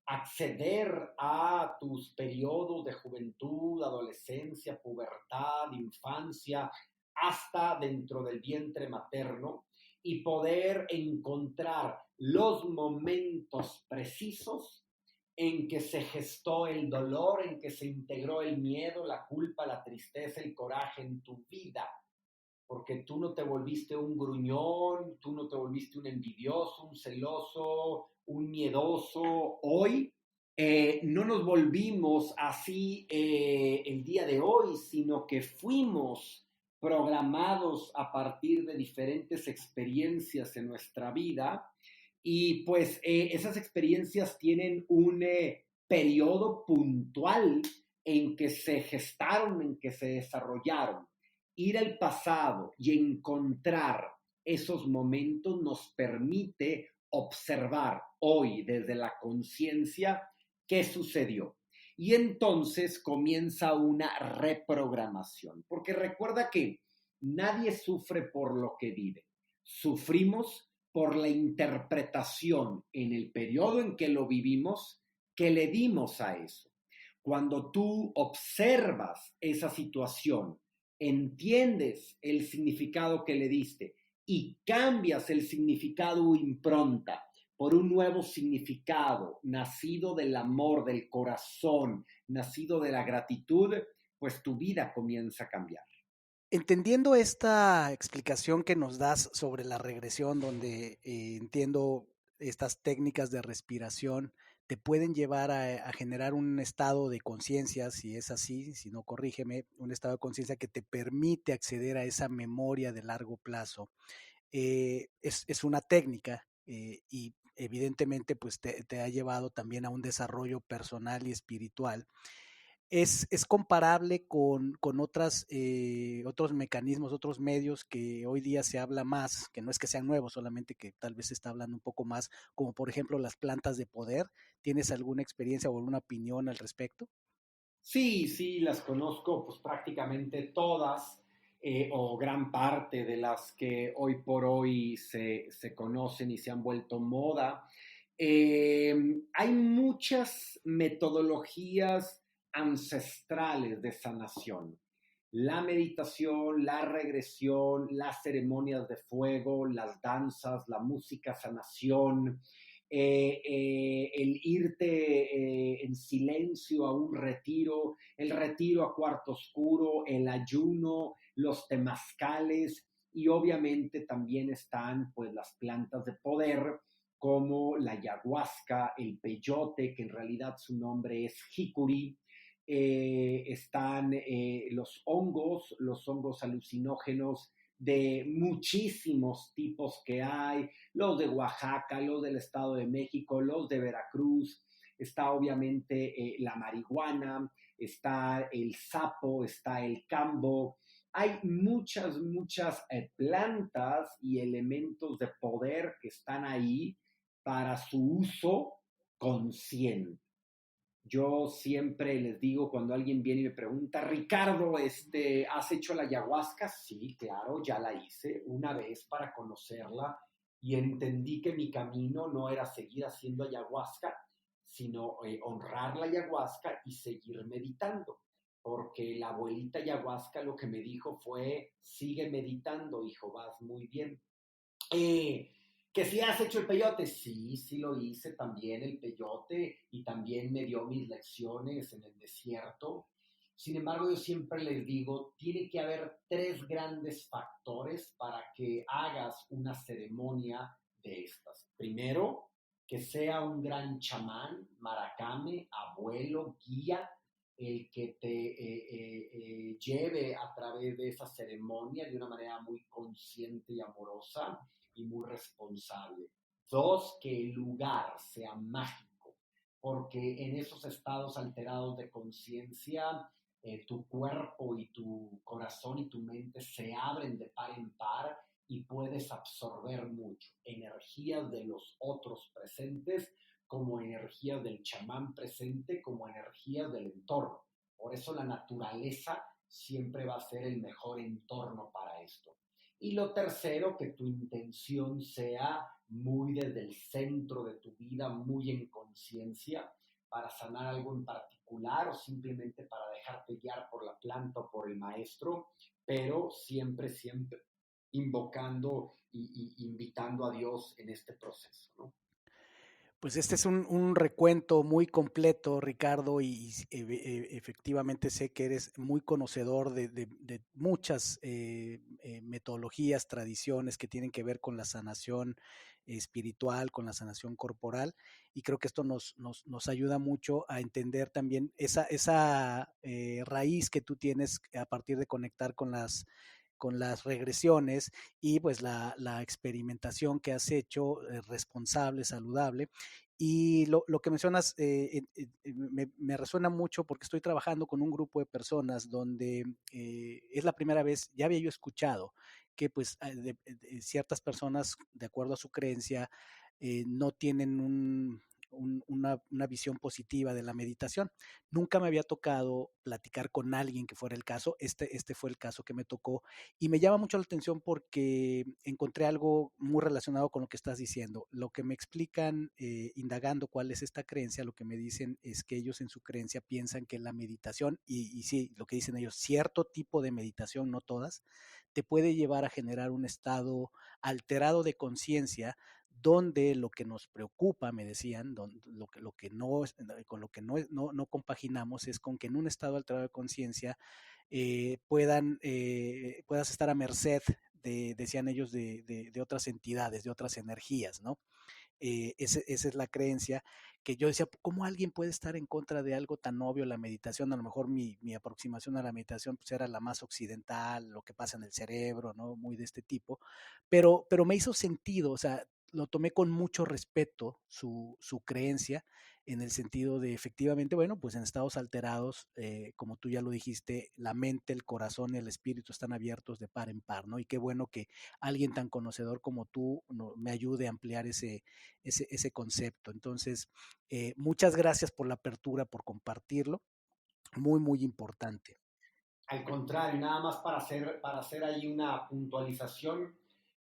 acceder a tus periodos de juventud, adolescencia, pubertad, infancia, hasta dentro del vientre materno, y poder encontrar los momentos precisos en que se gestó el dolor, en que se integró el miedo, la culpa, la tristeza, el coraje en tu vida. porque tú no te volviste un gruñón, tú no te volviste un envidioso, un celoso, un miedoso. Hoy no nos volvimos así el día de hoy, sino que fuimos programados a partir de diferentes experiencias en nuestra vida y pues esas experiencias tienen un periodo puntual en que se gestaron, en que se desarrollaron. Ir al pasado y encontrar esos momentos nos permite observar hoy desde la conciencia qué sucedió. Y entonces comienza una reprogramación, porque recuerda que nadie sufre por lo que vive, sufrimos por la interpretación en el periodo en que lo vivimos que le dimos a eso. Cuando tú observas esa situación, entiendes el significado que le diste y cambias el significado o impronta por un nuevo significado, nacido del amor, del corazón, nacido de la gratitud, pues tu vida comienza a cambiar. Entendiendo esta explicación que nos das sobre la regresión, donde entiendo estas técnicas de respiración te pueden llevar a generar un estado de conciencia, si es así, si no corrígeme, un estado de conciencia que te permite acceder a esa memoria de largo plazo. Es una técnica y evidentemente pues te ha llevado también a un desarrollo personal y espiritual. Es comparable con otras, otros mecanismos, otros medios que hoy día se habla más, que no es que sean nuevos, solamente que tal vez se está hablando un poco más, como por ejemplo las plantas de poder. ¿Tienes alguna experiencia o alguna opinión al respecto? Sí, sí, las conozco pues prácticamente todas o gran parte de las que hoy por hoy se conocen y se han vuelto moda. Eh, Hay muchas metodologías ancestrales de sanación. La meditación, la regresión, las ceremonias de fuego, las danzas, la música sanación, el irte en silencio a un retiro, el retiro a cuarto oscuro, el ayuno, los temazcales y obviamente también están pues las plantas de poder como la ayahuasca, el peyote, que en realidad su nombre es jicuri, están los hongos alucinógenos de muchísimos tipos que hay, los de Oaxaca, los del Estado de México, los de Veracruz, está obviamente la marihuana, está el sapo, está el cambo. Hay muchas plantas y elementos de poder que están ahí para su uso consciente. Yo siempre les digo cuando alguien viene y me pregunta, Ricardo, ¿has hecho la ayahuasca? Sí, claro, ya la hice una vez para conocerla y entendí que mi camino no era seguir haciendo ayahuasca, sino honrar la ayahuasca y seguir meditando. Porque la abuelita ayahuasca lo que me dijo fue, sigue meditando, hijo, vas muy bien. Que si has hecho el peyote, sí, sí lo hice también el peyote y también me dio mis lecciones en el desierto. Sin embargo, yo siempre les digo, tiene que haber tres grandes factores para que hagas una ceremonia de estas. Primero, que sea un gran chamán, maracame, abuelo, guía, el que te lleve a través de esa ceremonia de una manera muy consciente y amorosa y muy responsable. Dos, que el lugar sea mágico, porque en esos estados alterados de conciencia, tu cuerpo y tu corazón y tu mente se abren de par en par y puedes absorber mucho energías de los otros presentes, como energías del chamán presente, como energías del entorno. Por eso la naturaleza siempre va a ser el mejor entorno para esto. Y lo tercero, que tu intención sea muy desde el centro de tu vida, muy en conciencia, para sanar algo en particular o simplemente para dejarte guiar por la planta o por el maestro, pero siempre invocando y invitando a Dios en este proceso, ¿no? Pues este es un recuento muy completo, Ricardo, efectivamente sé que eres muy conocedor de muchas metodologías, tradiciones que tienen que ver con la sanación espiritual, con la sanación corporal, y creo que esto nos ayuda mucho a entender también esa raíz que tú tienes a partir de conectar con las regresiones y pues la experimentación que has hecho responsable, saludable. Y lo que mencionas me resuena mucho porque estoy trabajando con un grupo de personas donde es la primera vez, ya había yo escuchado que pues ciertas personas, de acuerdo a su creencia, no tienen una visión positiva de la meditación. Nunca me había tocado platicar con alguien que fuera el caso. Este fue el caso que me tocó y me llama mucho la atención porque encontré algo muy relacionado con lo que estás diciendo. Lo que me explican, indagando cuál es esta creencia, lo que me dicen es que ellos en su creencia piensan que la meditación, y sí, lo que dicen ellos, cierto tipo de meditación, no todas, te puede llevar a generar un estado alterado de conciencia donde lo que nos preocupa, me decían, lo que no, con lo que no compaginamos es con que en un estado alterado de conciencia puedas estar a merced decían ellos, de otras entidades, de otras energías, ¿no? Esa es la creencia que yo decía, ¿cómo alguien puede estar en contra de algo tan obvio, la meditación? A lo mejor mi aproximación a la meditación pues, era la más occidental, lo que pasa en el cerebro, ¿no? Muy de este tipo, pero me hizo sentido, o sea, lo tomé con mucho respeto su creencia en el sentido de efectivamente, bueno, pues en estados alterados, como tú ya lo dijiste, la mente, el corazón y el espíritu están abiertos de par en par, ¿no? Y qué bueno que alguien tan conocedor como tú no, me ayude a ampliar ese concepto. Entonces, muchas gracias por la apertura, por compartirlo. Muy, muy importante. Al contrario, nada más para hacer ahí una puntualización,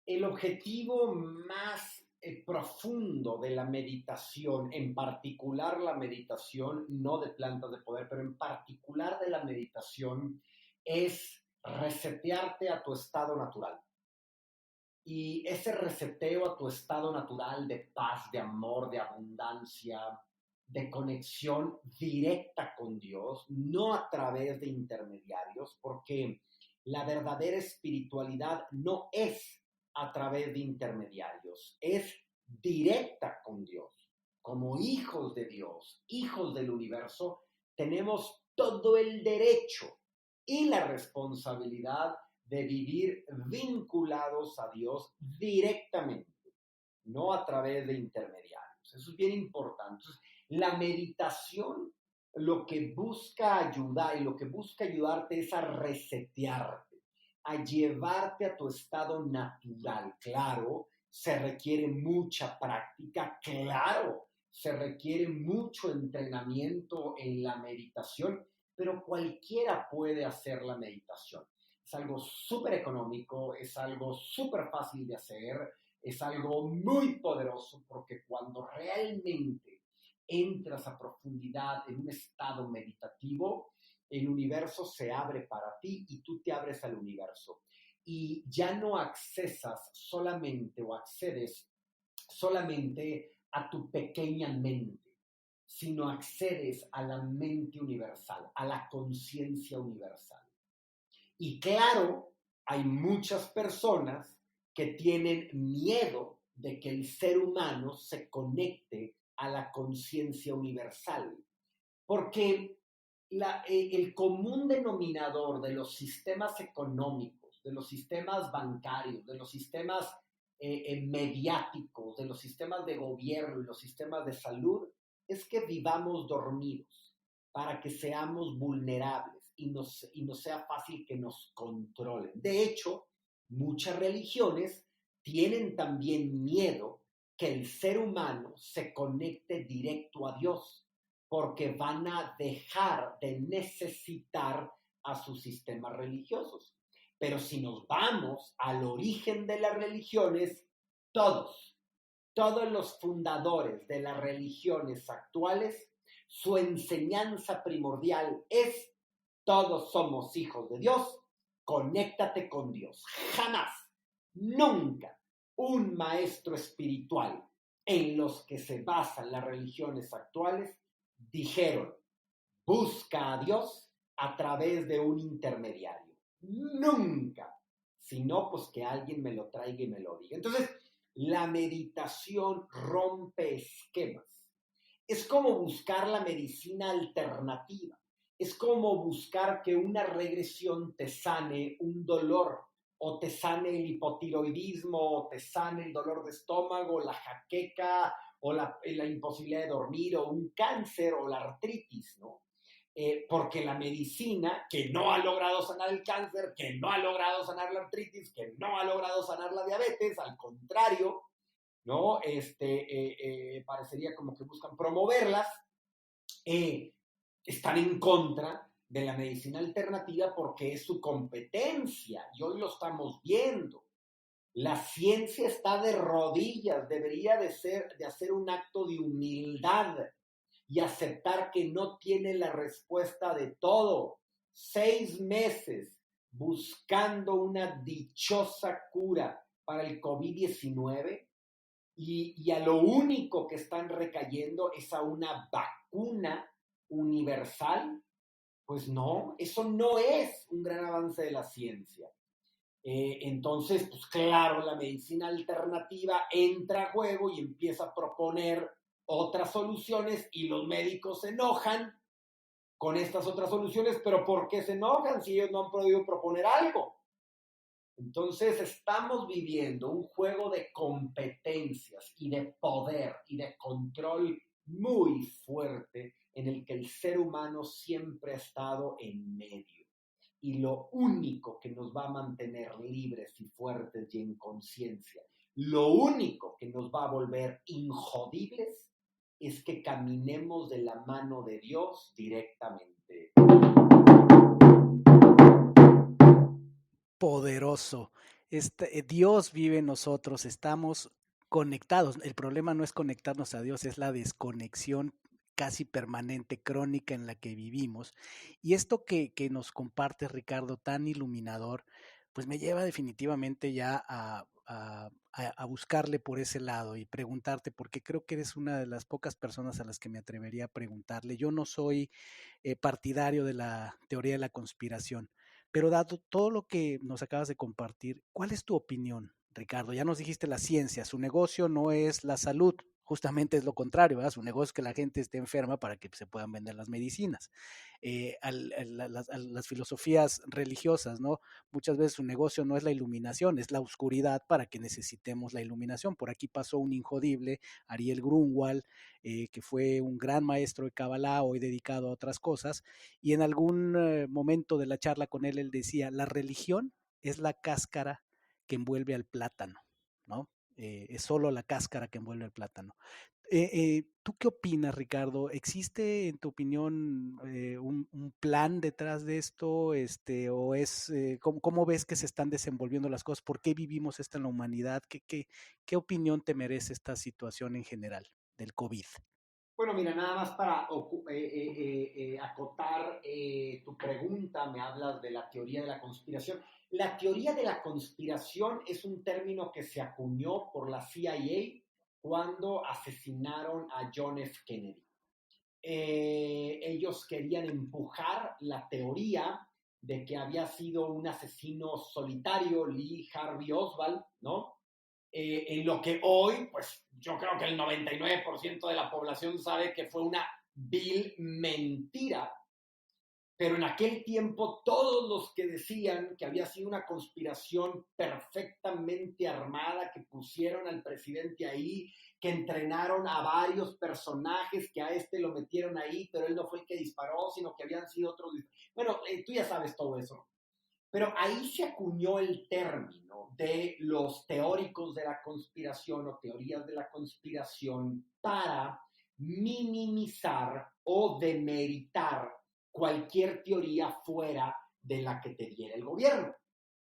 el objetivo más profundo de la meditación, en particular la meditación, no de plantas de poder, pero en particular de la meditación, es resetearte a tu estado natural. Y ese reseteo a tu estado natural de paz, de amor, de abundancia, de conexión directa con Dios, no a través de intermediarios, porque la verdadera espiritualidad no es a través de intermediarios, es directa con Dios. Como hijos de Dios, hijos del universo, tenemos todo el derecho y la responsabilidad de vivir vinculados a Dios directamente, no a través de intermediarios. Eso es bien importante. Entonces, la meditación lo que busca ayudar y lo que busca ayudarte es a resetearte, a llevarte a tu estado natural. Claro, se requiere mucha práctica, claro, se requiere mucho entrenamiento en la meditación, pero cualquiera puede hacer la meditación. Es algo súper económico, es algo súper fácil de hacer, es algo muy poderoso porque cuando realmente entras a profundidad en un estado meditativo, el universo se abre para ti y tú te abres al universo. Y ya no accesas solamente o accedes solamente a tu pequeña mente, sino accedes a la mente universal, a la conciencia universal. Y claro, hay muchas personas que tienen miedo de que el ser humano se conecte a la conciencia universal, porque el común denominador de los sistemas económicos, de los sistemas bancarios, de los sistemas mediáticos, de los sistemas de gobierno y los sistemas de salud, es que vivamos dormidos para que seamos vulnerables y nos sea fácil que nos controlen. De hecho, muchas religiones tienen también miedo que el ser humano se conecte directo a Dios, porque van a dejar de necesitar a sus sistemas religiosos. Pero si nos vamos al origen de las religiones, todos los fundadores de las religiones actuales, su enseñanza primordial es: todos somos hijos de Dios, conéctate con Dios. Jamás, nunca un maestro espiritual en los que se basan las religiones actuales dijeron, busca a Dios a través de un intermediario. Nunca. Sino, pues que alguien me lo traiga y me lo diga. Entonces, la meditación rompe esquemas. Es como buscar la medicina alternativa. Es como buscar que una regresión te sane un dolor, o te sane el hipotiroidismo, o te sane el dolor de estómago, la jaqueca, o la imposibilidad de dormir, o un cáncer, o la artritis, ¿no? Porque la medicina, que no ha logrado sanar el cáncer, que no ha logrado sanar la artritis, que no ha logrado sanar la diabetes, al contrario, ¿no? Parecería como que buscan promoverlas, están en contra de la medicina alternativa porque es su competencia, y hoy lo estamos viendo. La ciencia está de rodillas, debería de hacer un acto de humildad y aceptar que no tiene la respuesta de todo. 6 meses buscando una dichosa cura para el COVID-19 y a lo único que están recayendo es a una vacuna universal. Pues no, eso no es un gran avance de la ciencia. Entonces, pues claro, la medicina alternativa entra a juego y empieza a proponer otras soluciones y los médicos se enojan con estas otras soluciones, pero ¿por qué se enojan si ellos no han podido proponer algo? Entonces estamos viviendo un juego de competencias y de poder y de control muy fuerte en el que el ser humano siempre ha estado en medio. Y lo único que nos va a mantener libres y fuertes y en conciencia, lo único que nos va a volver injodibles es que caminemos de la mano de Dios directamente. Poderoso. Dios vive en nosotros, estamos conectados. El problema no es conectarnos a Dios, es la desconexión casi permanente, crónica en la que vivimos. Y esto que nos comparte Ricardo, tan iluminador, pues me lleva definitivamente ya a buscarle por ese lado y preguntarte, porque creo que eres una de las pocas personas a las que me atrevería a preguntarle. Yo no soy partidario de la teoría de la conspiración. Pero dado todo lo que nos acabas de compartir, ¿cuál es tu opinión, Ricardo? Ya nos dijiste la ciencia, su negocio no es la salud, justamente es lo contrario, ¿verdad? Su negocio es que la gente esté enferma para que se puedan vender las medicinas. Las filosofías religiosas, ¿no? Muchas veces su negocio no es la iluminación, es la oscuridad para que necesitemos la iluminación. Por aquí pasó un injodible, Ariel Grunwald, que fue un gran maestro de Kabbalah, hoy dedicado a otras cosas, y en algún momento de la charla con él decía, la religión es la cáscara que envuelve al plátano, ¿no? Es solo la cáscara que envuelve al plátano. ¿Tú qué opinas, Ricardo? ¿Existe, en tu opinión, un plan detrás de esto? ¿O es, cómo ves que se están desenvolviendo las cosas? ¿Por qué vivimos esto en la humanidad? ¿Qué opinión te merece esta situación en general del COVID? Bueno, mira, nada más para acotar tu pregunta, me hablas de la teoría de la conspiración. La teoría de la conspiración es un término que se acuñó por la CIA cuando asesinaron a John F. Kennedy. Ellos querían empujar la teoría de que había sido un asesino solitario, Lee Harvey Oswald, ¿no? En lo que hoy, pues yo creo que el 99% de la población sabe que fue una vil mentira, pero en aquel tiempo todos los que decían que había sido una conspiración perfectamente armada, que pusieron al presidente ahí, que entrenaron a varios personajes, que a este lo metieron ahí, pero él no fue el que disparó, sino que habían sido otros. Bueno, tú ya sabes todo eso. Pero ahí se acuñó el término de los teóricos de la conspiración o teorías de la conspiración para minimizar o demeritar cualquier teoría fuera de la que te diera el gobierno.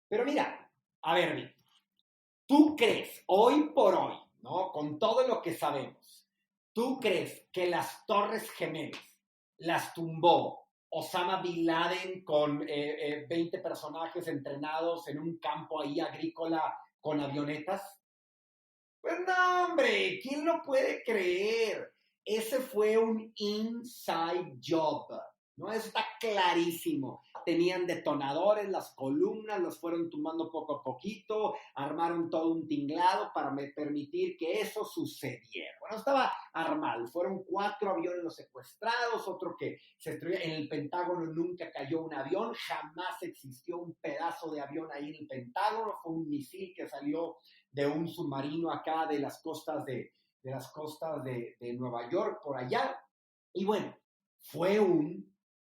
Pero mira, a ver, Víctor, ¿tú crees hoy por hoy, ¿no? Con todo lo que sabemos, ¿tú crees que las Torres Gemelas las tumbó Osama Bin Laden con 20 personajes entrenados en un campo ahí agrícola con avionetas? Pues no, hombre, ¿quién lo puede creer? Ese fue un inside job, ¿no? Eso está clarísimo. Tenían detonadores, las columnas las fueron tumbando poco a poquito, armaron todo un tinglado para permitir que eso sucediera. Bueno, estaba armado. Fueron 4 aviones los secuestrados, otro que se estrelló. En el Pentágono nunca cayó un avión, jamás existió un pedazo de avión ahí en el Pentágono, fue un misil que salió de un submarino acá de las costas de Nueva York, por allá. Y bueno, fue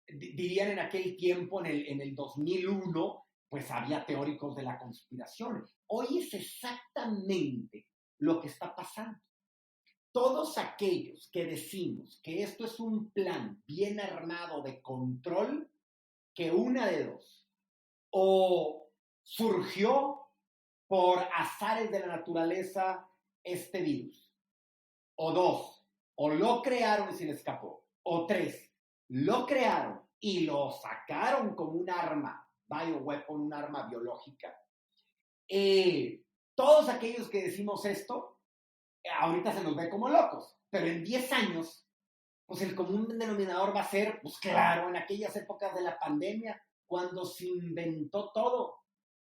dirían en aquel tiempo, en el 2001, pues había teóricos de la conspiración. Hoy es exactamente lo que está pasando. Todos aquellos que decimos que esto es un plan bien armado de control, que una de dos, o surgió por azares de la naturaleza este virus. O dos, o lo crearon y se le escapó. O tres, lo crearon y lo sacaron como un arma, bioweapon, un arma biológica. Todos aquellos que decimos esto, ahorita se nos ve como locos, pero en 10 años, pues el común denominador va a ser, pues claro, en aquellas épocas de la pandemia, cuando se inventó todo,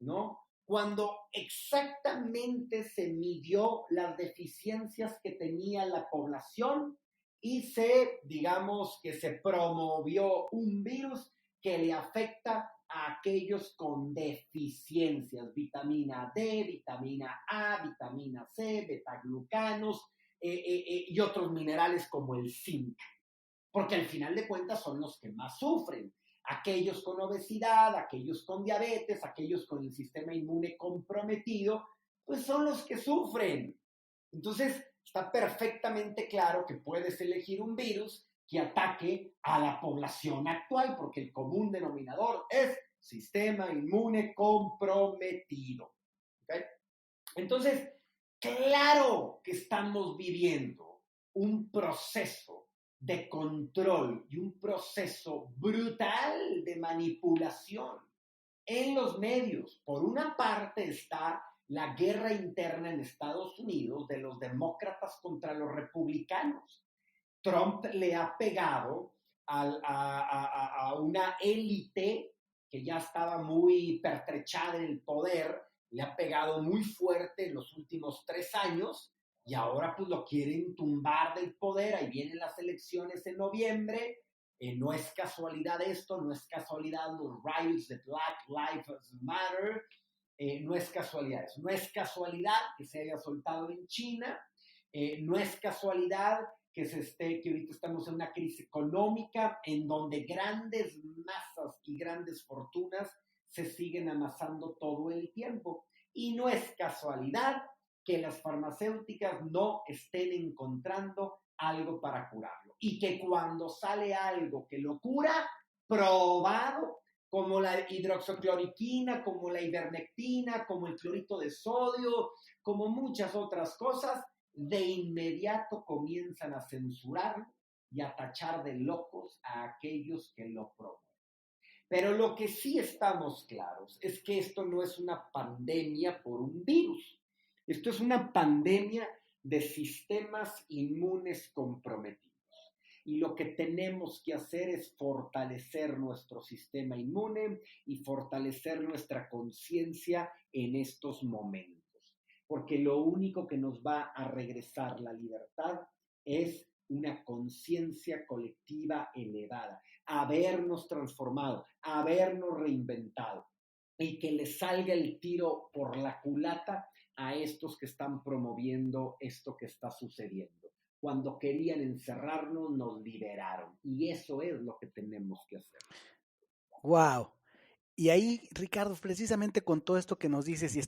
¿no? Cuando exactamente se midió las deficiencias que tenía la población y digamos, que se promovió un virus que le afecta a aquellos con deficiencias, vitamina D, vitamina A, vitamina C, betaglucanos y otros minerales como el zinc, porque al final de cuentas son los que más sufren. Aquellos con obesidad, aquellos con diabetes, aquellos con el sistema inmune comprometido, pues son los que sufren. Entonces, está perfectamente claro que puedes elegir un virus que ataque a la población actual, porque el común denominador es sistema inmune comprometido. ¿Okay? Entonces, claro que estamos viviendo un proceso de control y un proceso brutal de manipulación en los medios. Por una parte está la guerra interna en Estados Unidos de los demócratas contra los republicanos. Trump le ha pegado a una élite que ya estaba muy pertrechada en el poder, le ha pegado muy fuerte en los últimos 3 años y ahora pues lo quieren tumbar del poder. Ahí vienen las elecciones en noviembre. No es casualidad esto, no es casualidad los riots de Black Lives Matter, no es casualidad eso, no es casualidad que se haya soltado en China, no es casualidad que ahorita estamos en una crisis económica en donde grandes masas y grandes fortunas se siguen amasando todo el tiempo. Y no es casualidad que las farmacéuticas no estén encontrando algo para curarlo. Y que cuando sale algo que lo cura, probado, como la hidroxicloroquina, como la ivermectina, como el clorito de sodio, como muchas otras cosas, de inmediato comienzan a censurar y a tachar de locos a aquellos que lo promueven. Pero lo que sí estamos claros es que esto no es una pandemia por un virus. Esto es una pandemia de sistemas inmunes comprometidos. Y lo que tenemos que hacer es fortalecer nuestro sistema inmune y fortalecer nuestra conciencia en estos momentos. Porque lo único que nos va a regresar la libertad es una conciencia colectiva elevada, habernos transformado, habernos reinventado y que le salga el tiro por la culata a estos que están promoviendo esto que está sucediendo. Cuando querían encerrarnos, nos liberaron. Y eso es lo que tenemos que hacer. Wow. Y ahí, Ricardo, precisamente con todo esto que nos dices, y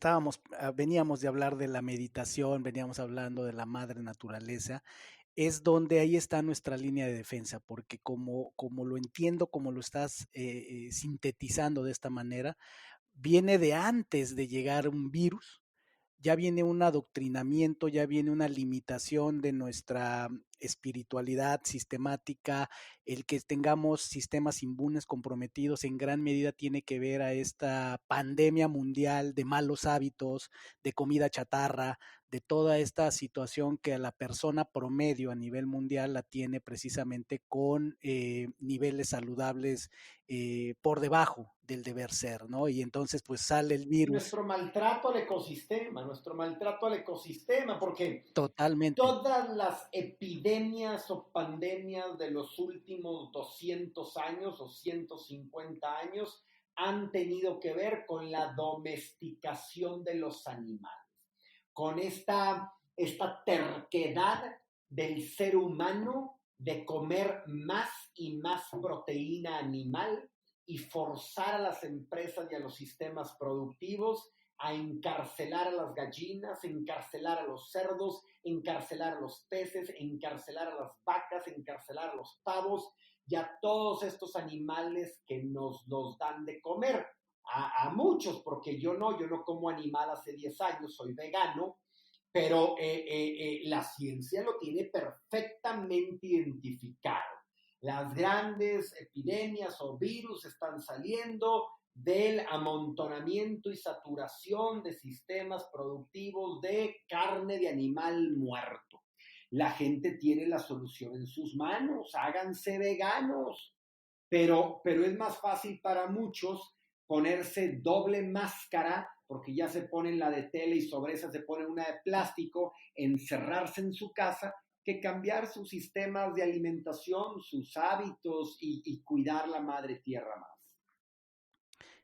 veníamos de hablar de la meditación, veníamos hablando de la madre naturaleza, es donde ahí está nuestra línea de defensa, porque como lo entiendo, como lo estás sintetizando de esta manera, viene de antes de llegar un virus, ya viene un adoctrinamiento, ya viene una limitación de nuestra espiritualidad sistemática, el que tengamos sistemas inmunes comprometidos en gran medida tiene que ver a esta pandemia mundial de malos hábitos, de comida chatarra, de toda esta situación que a la persona promedio a nivel mundial la tiene precisamente con niveles saludables por debajo del deber ser, ¿no? Y entonces pues sale el virus Nuestro maltrato al ecosistema, porque totalmente. todas las epidemias o pandemias de los últimos 200 años o 150 años han tenido que ver con la domesticación de los animales, con esta terquedad del ser humano de comer más y más proteína animal y forzar a las empresas y a los sistemas productivos a encarcelar a las gallinas, encarcelar a los cerdos, encarcelar a los peces, encarcelar a las vacas, encarcelar a los pavos y a todos estos animales que nos dan de comer. A muchos, porque yo no como animal hace 10 años, soy vegano, pero la ciencia lo tiene perfectamente identificado. Las grandes epidemias o virus están saliendo del amontonamiento y saturación de sistemas productivos de carne de animal muerto. La gente tiene la solución en sus manos, háganse veganos, pero es más fácil para muchos ponerse doble máscara, porque ya se ponen la de tela y sobre esa se pone una de plástico, encerrarse en su casa, que cambiar sus sistemas de alimentación, sus hábitos y cuidar la madre tierra más.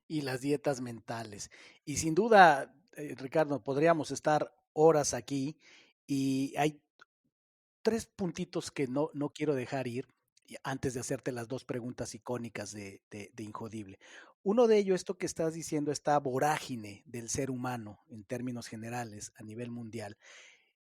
Y las dietas mentales. Y sin duda, Ricardo, podríamos estar horas aquí y hay tres puntitos que no quiero dejar ir antes de hacerte las dos preguntas icónicas de Injodible. Uno de ellos, esto que estás diciendo, esta vorágine del ser humano en términos generales a nivel mundial.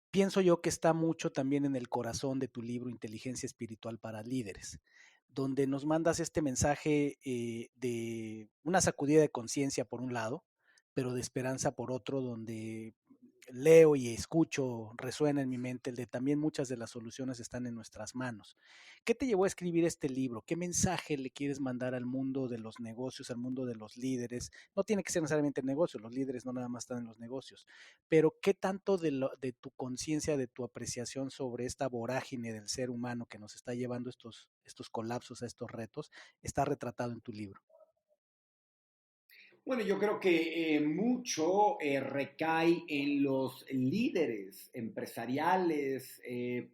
Pienso yo que está mucho también en el corazón de tu libro Inteligencia Espiritual para Líderes, donde nos mandas este mensaje de una sacudida de conciencia por un lado, pero de esperanza por otro, donde leo y escucho, resuena en mi mente el de también muchas de las soluciones están en nuestras manos. ¿Qué te llevó a escribir este libro? ¿Qué mensaje le quieres mandar al mundo de los negocios, al mundo de los líderes? No tiene que ser necesariamente el negocio, los líderes no nada más están en los negocios, pero ¿qué tanto de tu conciencia, de tu apreciación sobre esta vorágine del ser humano que nos está llevando estos colapsos, a estos retos, está retratado en tu libro? Bueno, yo creo que mucho recae en los líderes empresariales,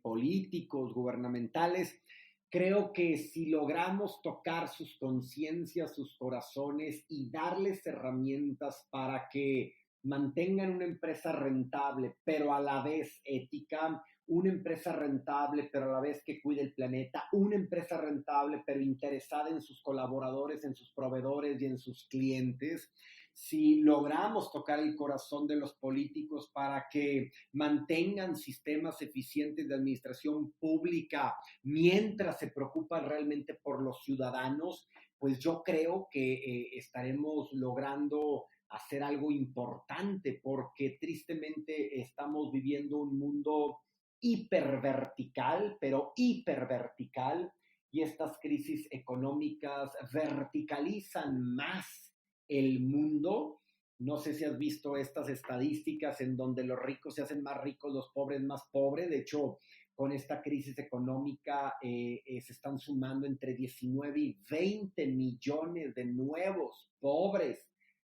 políticos, gubernamentales. Creo que si logramos tocar sus conciencias, sus corazones y darles herramientas para que mantengan una empresa rentable, pero a la vez ética, una empresa rentable, pero a la vez que cuide el planeta, una empresa rentable, pero interesada en sus colaboradores, en sus proveedores y en sus clientes. Si logramos tocar el corazón de los políticos para que mantengan sistemas eficientes de administración pública mientras se preocupan realmente por los ciudadanos, pues yo creo que estaremos logrando hacer algo importante, porque tristemente estamos viviendo un mundo hipervertical, pero hipervertical, y estas crisis económicas verticalizan más el mundo. No sé si has visto estas estadísticas en donde los ricos se hacen más ricos, los pobres más pobres. De hecho, con esta crisis económica se están sumando entre 19 y 20 millones de nuevos pobres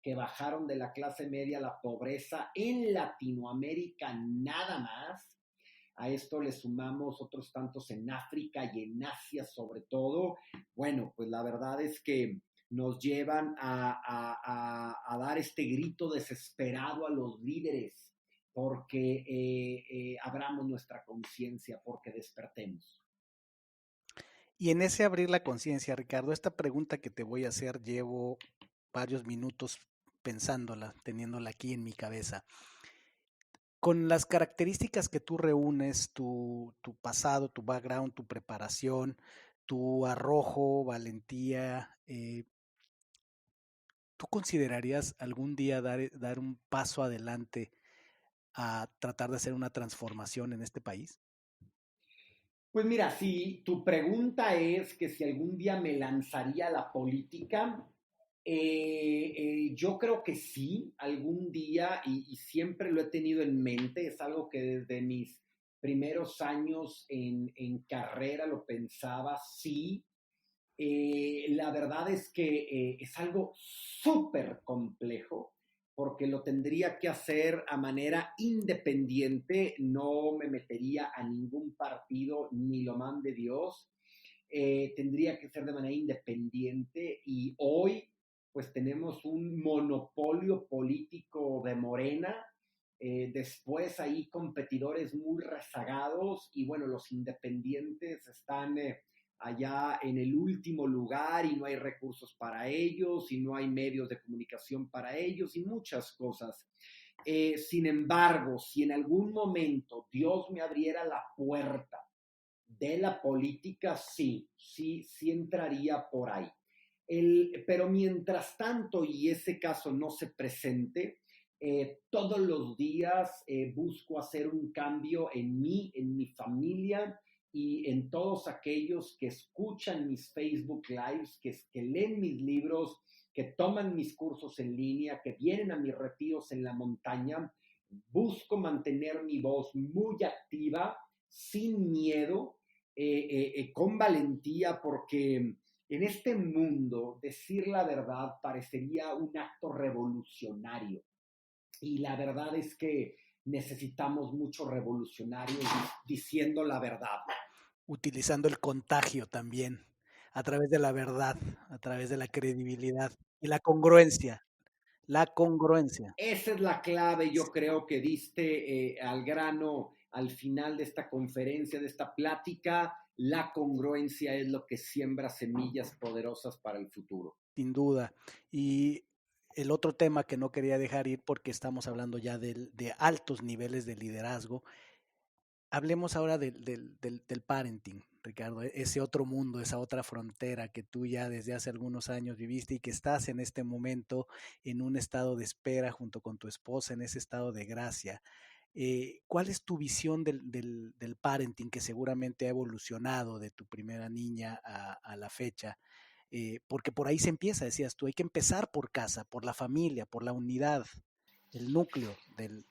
que bajaron de la clase media a la pobreza en Latinoamérica nada más. A esto le sumamos otros tantos en África y en Asia sobre todo. Bueno, pues la verdad es que nos llevan a dar este grito desesperado a los líderes porque abramos nuestra conciencia, porque despertemos. Y en ese abrir la conciencia, Ricardo, esta pregunta que te voy a hacer, llevo varios minutos pensándola, teniéndola aquí en mi cabeza. Con las características que tú reúnes, tu pasado, tu background, tu preparación, tu arrojo, valentía, ¿tú considerarías algún día dar un paso adelante a tratar de hacer una transformación en este país? Pues mira, si tu pregunta es que si algún día me lanzaría a la política, Yo creo que sí, algún día, y siempre lo he tenido en mente, es algo que desde mis primeros años en carrera lo pensaba, sí. La verdad es que es algo súper complejo porque lo tendría que hacer a manera independiente, no me metería a ningún partido ni lo mande Dios, tendría que ser de manera independiente y hoy pues tenemos un monopolio político de Morena, después hay competidores muy rezagados y bueno, los independientes están allá en el último lugar y no hay recursos para ellos y no hay medios de comunicación para ellos y muchas cosas. Sin embargo, si en algún momento Dios me abriera la puerta de la política, sí, sí, sí entraría por ahí. Pero mientras tanto, y ese caso no se presente, todos los días busco hacer un cambio en mí, en mi familia y en todos aquellos que escuchan mis Facebook Lives, que leen mis libros, que toman mis cursos en línea, que vienen a mis retiros en la montaña. Busco mantener mi voz muy activa, sin miedo, con valentía, porque en este mundo decir la verdad parecería un acto revolucionario. Y la verdad es que necesitamos muchos revolucionarios diciendo la verdad. Utilizando el contagio también, a través de la verdad, a través de la credibilidad y la congruencia, la congruencia. Esa es la clave, yo creo que diste al grano al final de esta conferencia, de esta plática. La congruencia es lo que siembra semillas poderosas para el futuro. Sin duda. Y el otro tema que no quería dejar ir porque estamos hablando ya de altos niveles de liderazgo. Hablemos ahora del parenting, Ricardo, ese otro mundo, esa otra frontera que tú ya desde hace algunos años viviste y que estás en este momento en un estado de espera junto con tu esposa, en ese estado de gracia. ¿Cuál es tu visión del parenting que seguramente ha evolucionado de tu primera niña a la fecha? Porque por ahí se empieza, decías tú, hay que empezar por casa, por la familia, por la unidad, el núcleo del...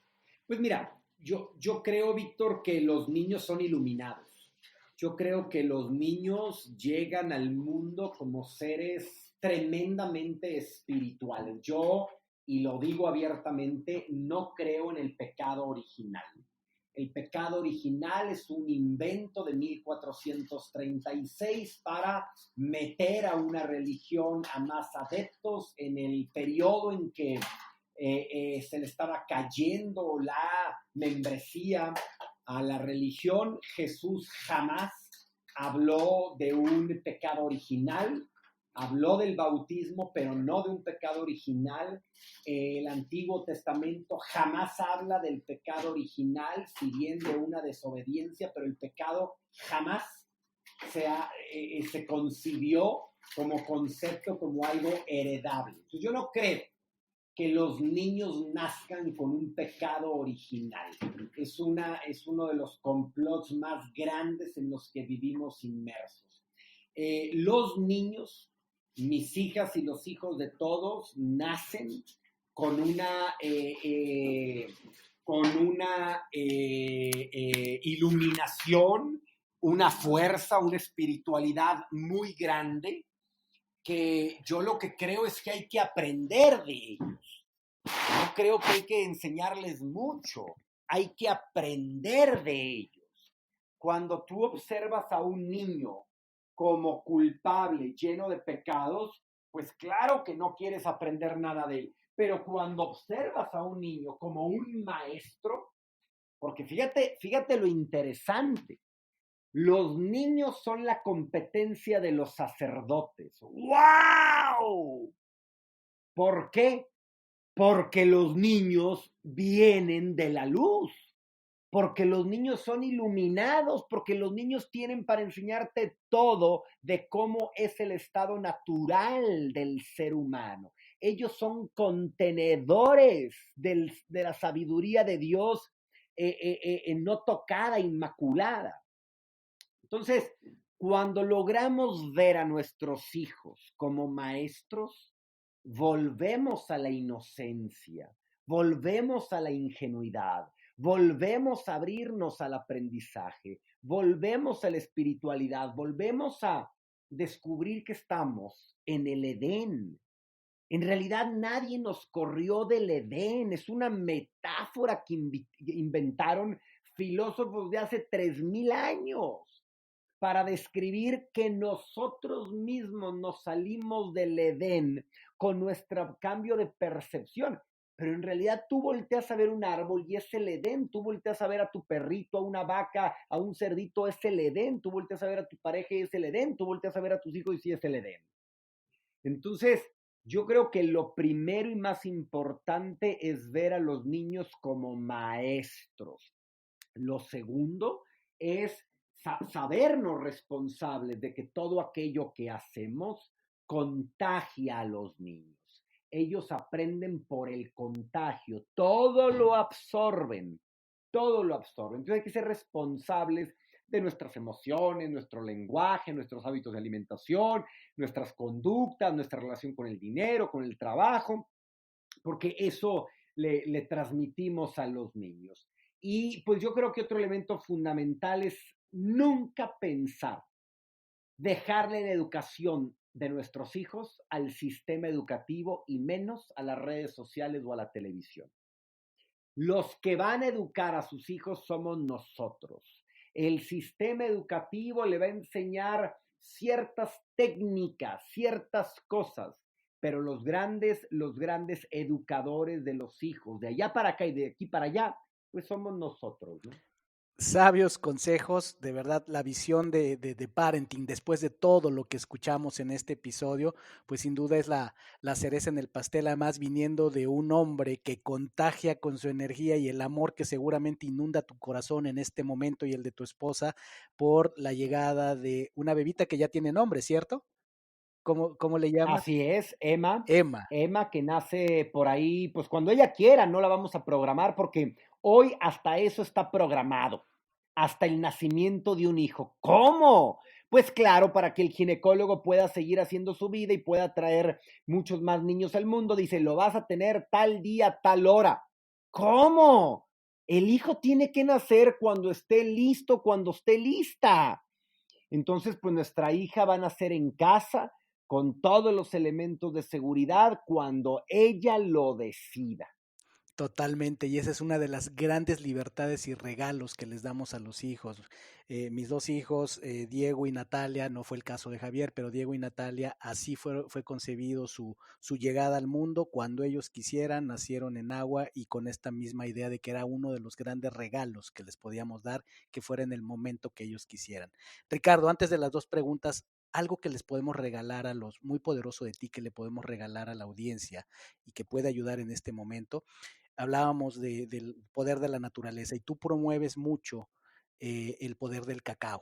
Pues mira, yo creo, Víctor, que los niños son iluminados. Yo creo que los niños llegan al mundo como seres tremendamente espirituales. Yo, y lo digo abiertamente, no creo en el pecado original. El pecado original es un invento de 1436 para meter a una religión a más adeptos en el periodo en que se le estaba cayendo la membresía a la religión. Jesús jamás habló de un pecado original, habló del bautismo, pero no de un pecado original. El Antiguo Testamento jamás habla del pecado original, si bien de una desobediencia, pero el pecado jamás se concibió como concepto, como algo heredable. Entonces, yo no creo que los niños nazcan con un pecado original. Es uno de los complots más grandes en los que vivimos inmersos. Los niños, mis hijas y los hijos de todos, nacen con una iluminación, una fuerza, una espiritualidad muy grande, que yo lo que creo es que hay que aprender de ellos. No creo que hay que enseñarles mucho, hay que aprender de ellos. Cuando tú observas a un niño como culpable, lleno de pecados, pues claro que no quieres aprender nada de él. Pero cuando observas a un niño como un maestro, porque fíjate lo interesante, los niños son la competencia de los sacerdotes. ¡Wow! ¿Por qué? Porque los niños vienen de la luz, porque los niños son iluminados, porque los niños tienen para enseñarte todo de cómo es el estado natural del ser humano. Ellos son contenedores de la sabiduría de Dios no tocada, inmaculada. Entonces, cuando logramos ver a nuestros hijos como maestros, volvemos a la inocencia, volvemos a la ingenuidad, volvemos a abrirnos al aprendizaje, volvemos a la espiritualidad, volvemos a descubrir que estamos en el Edén. En realidad nadie nos corrió del Edén, es una metáfora que inventaron filósofos de hace 3000 años para describir que nosotros mismos nos salimos del Edén con nuestro cambio de percepción. Pero en realidad tú volteas a ver un árbol y es el Edén, tú volteas a ver a tu perrito, a una vaca, a un cerdito, es el Edén, tú volteas a ver a tu pareja y es el Edén, tú volteas a ver a tus hijos y sí es el Edén. Entonces, yo creo que lo primero y más importante es ver a los niños como maestros. Lo segundo es sabernos responsables de que todo aquello que hacemos contagia a los niños. Ellos aprenden por el contagio, todo lo absorben, todo lo absorben. Entonces hay que ser responsables de nuestras emociones, nuestro lenguaje, nuestros hábitos de alimentación, nuestras conductas, nuestra relación con el dinero, con el trabajo, porque eso le transmitimos a los niños. Y pues yo creo que otro elemento fundamental es nunca pensar, dejarle la educación de nuestros hijos al sistema educativo y menos a las redes sociales o a la televisión. Los que van a educar a sus hijos somos nosotros. El sistema educativo le va a enseñar ciertas técnicas, ciertas cosas, pero los grandes educadores de los hijos, de allá para acá y de aquí para allá, pues somos nosotros, ¿no? Sabios consejos, de verdad, la visión de parenting, después de todo lo que escuchamos en este episodio, pues sin duda es la cereza en el pastel, además viniendo de un hombre que contagia con su energía y el amor que seguramente inunda tu corazón en este momento y el de tu esposa por la llegada de una bebita que ya tiene nombre, ¿cierto? ¿Cómo le llamas? Así es, Emma. Emma. Emma que nace por ahí, pues cuando ella quiera, no la vamos a programar porque hoy hasta eso está programado, hasta el nacimiento de un hijo. ¿Cómo? Pues claro, para que el ginecólogo pueda seguir haciendo su vida y pueda traer muchos más niños al mundo, dice, lo vas a tener tal día, tal hora. ¿Cómo? El hijo tiene que nacer cuando esté listo, cuando esté lista. Entonces, pues nuestra hija va a nacer en casa con todos los elementos de seguridad cuando ella lo decida. Totalmente, y esa es una de las grandes libertades y regalos que les damos a los hijos. Mis dos hijos, Diego y Natalia, no fue el caso de Javier, pero Diego y Natalia, así fue concebido su llegada al mundo. Cuando ellos quisieran, nacieron en agua y con esta misma idea de que era uno de los grandes regalos que les podíamos dar, que fuera en el momento que ellos quisieran. Ricardo, antes de las dos preguntas, algo que les podemos regalar a los, muy poderoso de ti, que le podemos regalar a la audiencia y que puede ayudar en este momento. Hablábamos del poder de la naturaleza y tú promueves mucho el poder del cacao.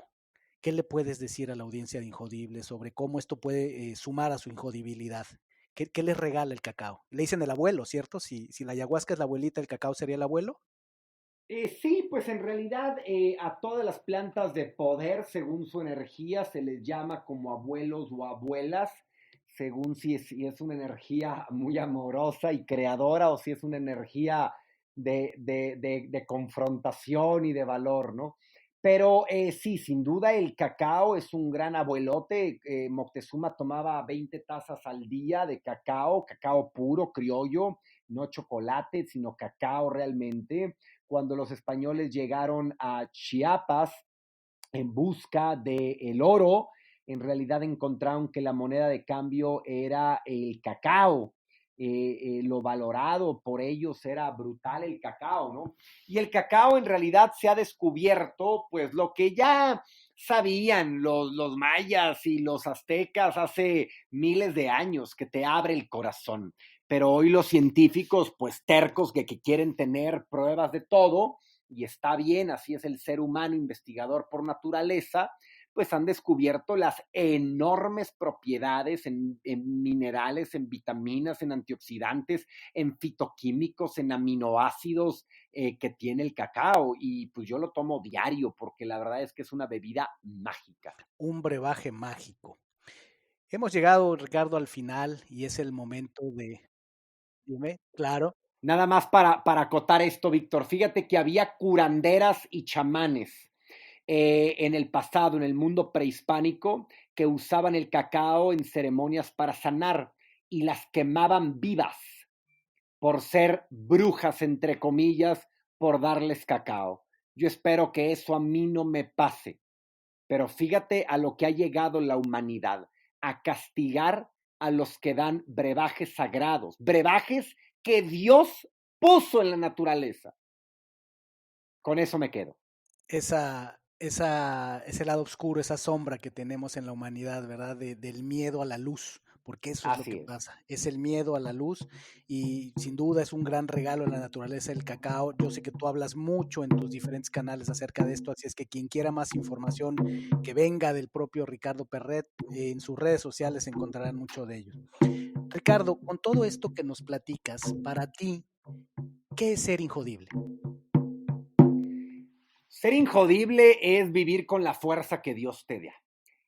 ¿Qué le puedes decir a la audiencia de Injodible sobre cómo esto puede sumar a su injodibilidad? ¿Qué les regala el cacao? Le dicen el abuelo, ¿cierto? Si la ayahuasca es la abuelita, el cacao sería el abuelo. Sí, pues en realidad a todas las plantas de poder, según su energía, se les llama como abuelos o abuelas, según si es una energía muy amorosa y creadora o si es una energía de confrontación y de valor, ¿no? Pero sí, sin duda el cacao es un gran abuelote. Moctezuma tomaba 20 tazas al día de cacao, cacao puro, criollo, no chocolate, sino cacao realmente. Cuando los españoles llegaron a Chiapas en busca del oro, en realidad encontraron que la moneda de cambio era el cacao. Lo valorado por ellos era brutal el cacao, ¿no? Y el cacao en realidad se ha descubierto, pues lo que ya sabían los mayas y los aztecas hace miles de años, que te abre el corazón. Pero hoy los científicos, pues tercos que quieren tener pruebas de todo, y está bien, así es el ser humano investigador por naturaleza, pues han descubierto las enormes propiedades en minerales, en vitaminas, en antioxidantes, en fitoquímicos, en aminoácidos que tiene el cacao. Y pues yo lo tomo diario porque la verdad es que es una bebida mágica. Un brebaje mágico. Hemos llegado, Ricardo, al final y es el momento de, dime, claro, Nada más para acotar esto, Víctor. Fíjate que había curanderas y chamanes en el pasado, en el mundo prehispánico, que usaban el cacao en ceremonias para sanar y las quemaban vivas por ser brujas, entre comillas, por darles cacao. Yo espero que eso a mí no me pase, pero fíjate a lo que ha llegado la humanidad, a castigar a los que dan brebajes sagrados, brebajes que Dios puso en la naturaleza. Con eso me quedo. ese lado oscuro, esa sombra que tenemos en la humanidad, ¿verdad? Del miedo a la luz, porque eso es lo Así que es. pasa, es el miedo a la luz y sin duda es un gran regalo de la naturaleza el cacao. Yo sé que tú hablas mucho en tus diferentes canales acerca de esto, así es que quien quiera más información que venga del propio Ricardo Perret, en sus redes sociales encontrarán mucho de ello. Ricardo, con todo esto que nos platicas, para ti, ¿qué es ser injodible? Ser injodible es vivir con la fuerza que Dios te da.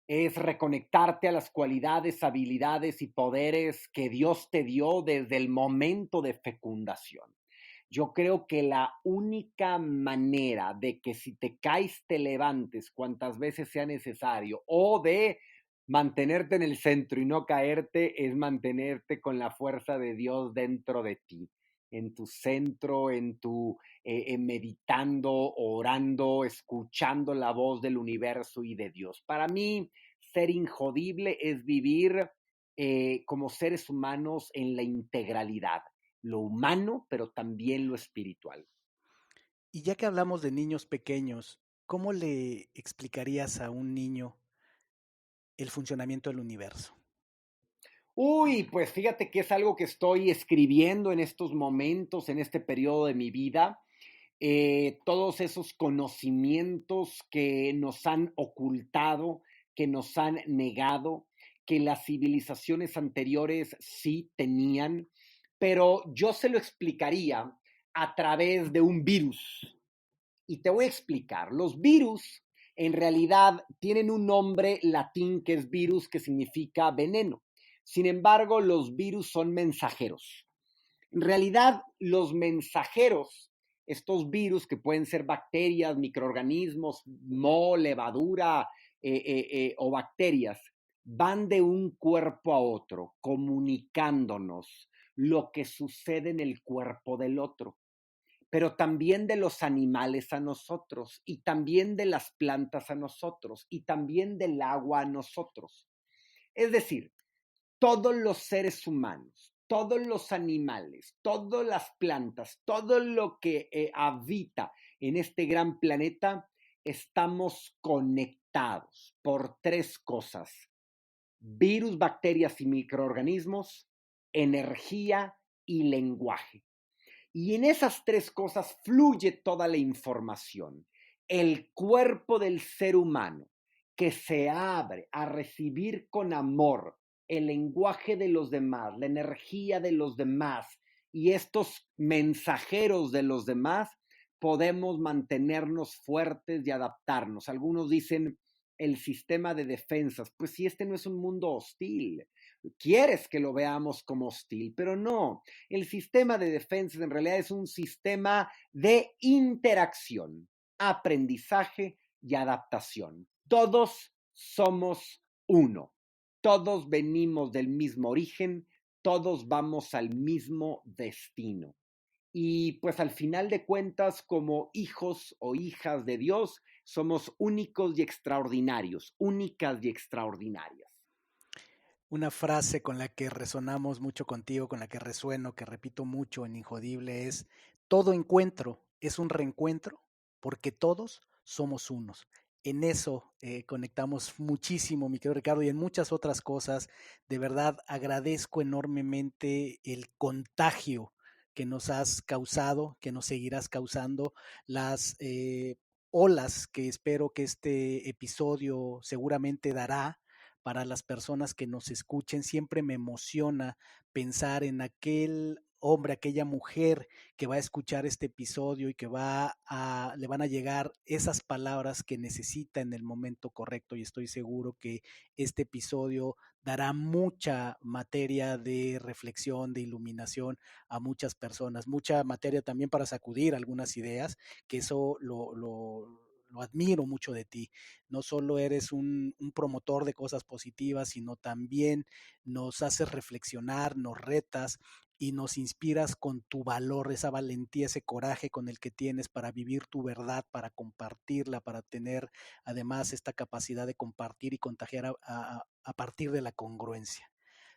Es reconectarte a las cualidades, habilidades y poderes que Dios te dio desde el momento de fecundación. Yo creo que la única manera de que si te caes te levantes cuantas veces sea necesario o de mantenerte en el centro y no caerte es mantenerte con la fuerza de Dios dentro de ti, en tu centro, meditando, orando, escuchando la voz del universo y de Dios. Para mí, ser injodible es vivir como seres humanos en la integralidad, lo humano, pero también lo espiritual. Y ya que hablamos de niños pequeños, ¿cómo le explicarías a un niño el funcionamiento del universo? Uy, pues fíjate que es algo que estoy escribiendo en estos momentos, en este periodo de mi vida. Todos esos conocimientos que nos han ocultado, que nos han negado, que las civilizaciones anteriores sí tenían, pero yo se lo explicaría a través de un virus. Y te voy a explicar. Los virus en realidad tienen un nombre latín que es virus, que significa veneno. Sin embargo, los virus son mensajeros. En realidad, los mensajeros, estos virus que pueden ser bacterias, microorganismos, moho, levadura o bacterias, van de un cuerpo a otro, comunicándonos lo que sucede en el cuerpo del otro, pero también de los animales a nosotros, y también de las plantas a nosotros, y también del agua a nosotros. Es decir, todos los seres humanos, todos los animales, todas las plantas, todo lo que habita en este gran planeta, estamos conectados por tres cosas: virus, bacterias y microorganismos, energía y lenguaje. Y en esas tres cosas fluye toda la información. El cuerpo del ser humano que se abre a recibir con amor el lenguaje de los demás, la energía de los demás y estos mensajeros de los demás, podemos mantenernos fuertes y adaptarnos. Algunos dicen el sistema de defensas. Pues si este no es un mundo hostil, quieres que lo veamos como hostil, pero no. El sistema de defensas en realidad es un sistema de interacción, aprendizaje y adaptación. Todos somos uno. Todos venimos del mismo origen, todos vamos al mismo destino. Y pues al final de cuentas, como hijos o hijas de Dios, somos únicos y extraordinarios, únicas y extraordinarias. Una frase con la que resonamos mucho contigo, con la que resueno, que repito mucho en Injodible es, todo encuentro es un reencuentro porque todos somos unos. En eso conectamos muchísimo, mi querido Ricardo, y en muchas otras cosas. De verdad agradezco enormemente el contagio que nos has causado, que nos seguirás causando, las olas que espero que este episodio seguramente dará para las personas que nos escuchen. Siempre me emociona pensar en aquel hombre, aquella mujer que va a escuchar este episodio y que le van a llegar esas palabras que necesita en el momento correcto. Y estoy seguro que este episodio dará mucha materia de reflexión, de iluminación a muchas personas, mucha materia también para sacudir algunas ideas, que eso lo admiro mucho de ti. No solo eres un promotor de cosas positivas, sino también nos haces reflexionar, nos retas y nos inspiras con tu valor, esa valentía, ese coraje con el que tienes para vivir tu verdad, para compartirla, para tener además esta capacidad de compartir y contagiar a partir de la congruencia.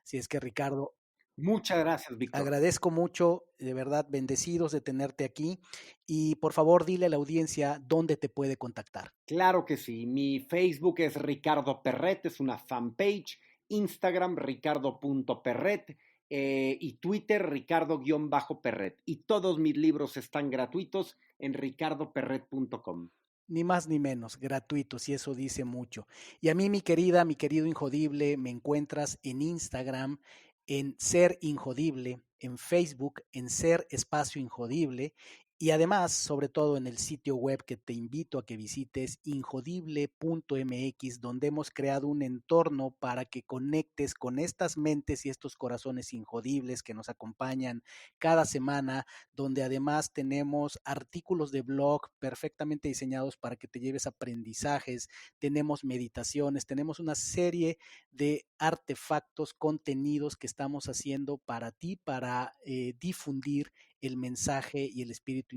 Así es que, Ricardo, Muchas gracias, Víctor. agradezco mucho, de verdad, bendecidos de tenerte aquí. Y por favor, dile a la audiencia dónde te puede contactar. Claro que sí. Mi Facebook es Ricardo Perret, es una fanpage. Instagram, ricardo.perret. Y Twitter, Ricardo-Perret. Y todos mis libros están gratuitos en ricardoperret.com. Ni más ni menos, gratuitos, y eso dice mucho. Y a mí, mi querido Injodible, me encuentras en Instagram, en Ser Injodible, en Facebook, en Ser Espacio Injodible, y además, sobre todo en el sitio web que te invito a que visites, injodible.mx, donde hemos creado un entorno para que conectes con estas mentes y estos corazones injodibles que nos acompañan cada semana, donde además tenemos artículos de blog perfectamente diseñados para que te lleves aprendizajes, tenemos meditaciones, tenemos una serie de artefactos, contenidos que estamos haciendo para ti, para difundir el mensaje y el espíritu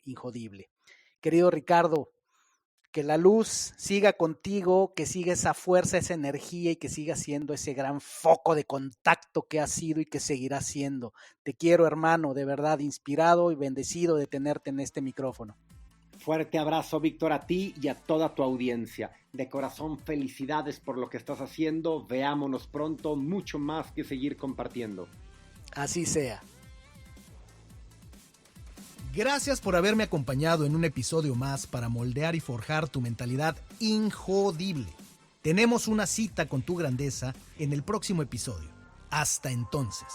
injodible. Querido Ricardo, que la luz siga contigo, que siga esa fuerza, esa energía y que siga siendo ese gran foco de contacto que has sido y que seguirá siendo. Te quiero, hermano, de verdad, inspirado y bendecido de tenerte en este micrófono. Fuerte abrazo, Víctor, a ti y a toda tu audiencia. De corazón, felicidades por lo que estás haciendo. Veámonos pronto, mucho más que seguir compartiendo. Así sea. Gracias por haberme acompañado en un episodio más para moldear y forjar tu mentalidad injodible. Tenemos una cita con tu grandeza en el próximo episodio. Hasta entonces.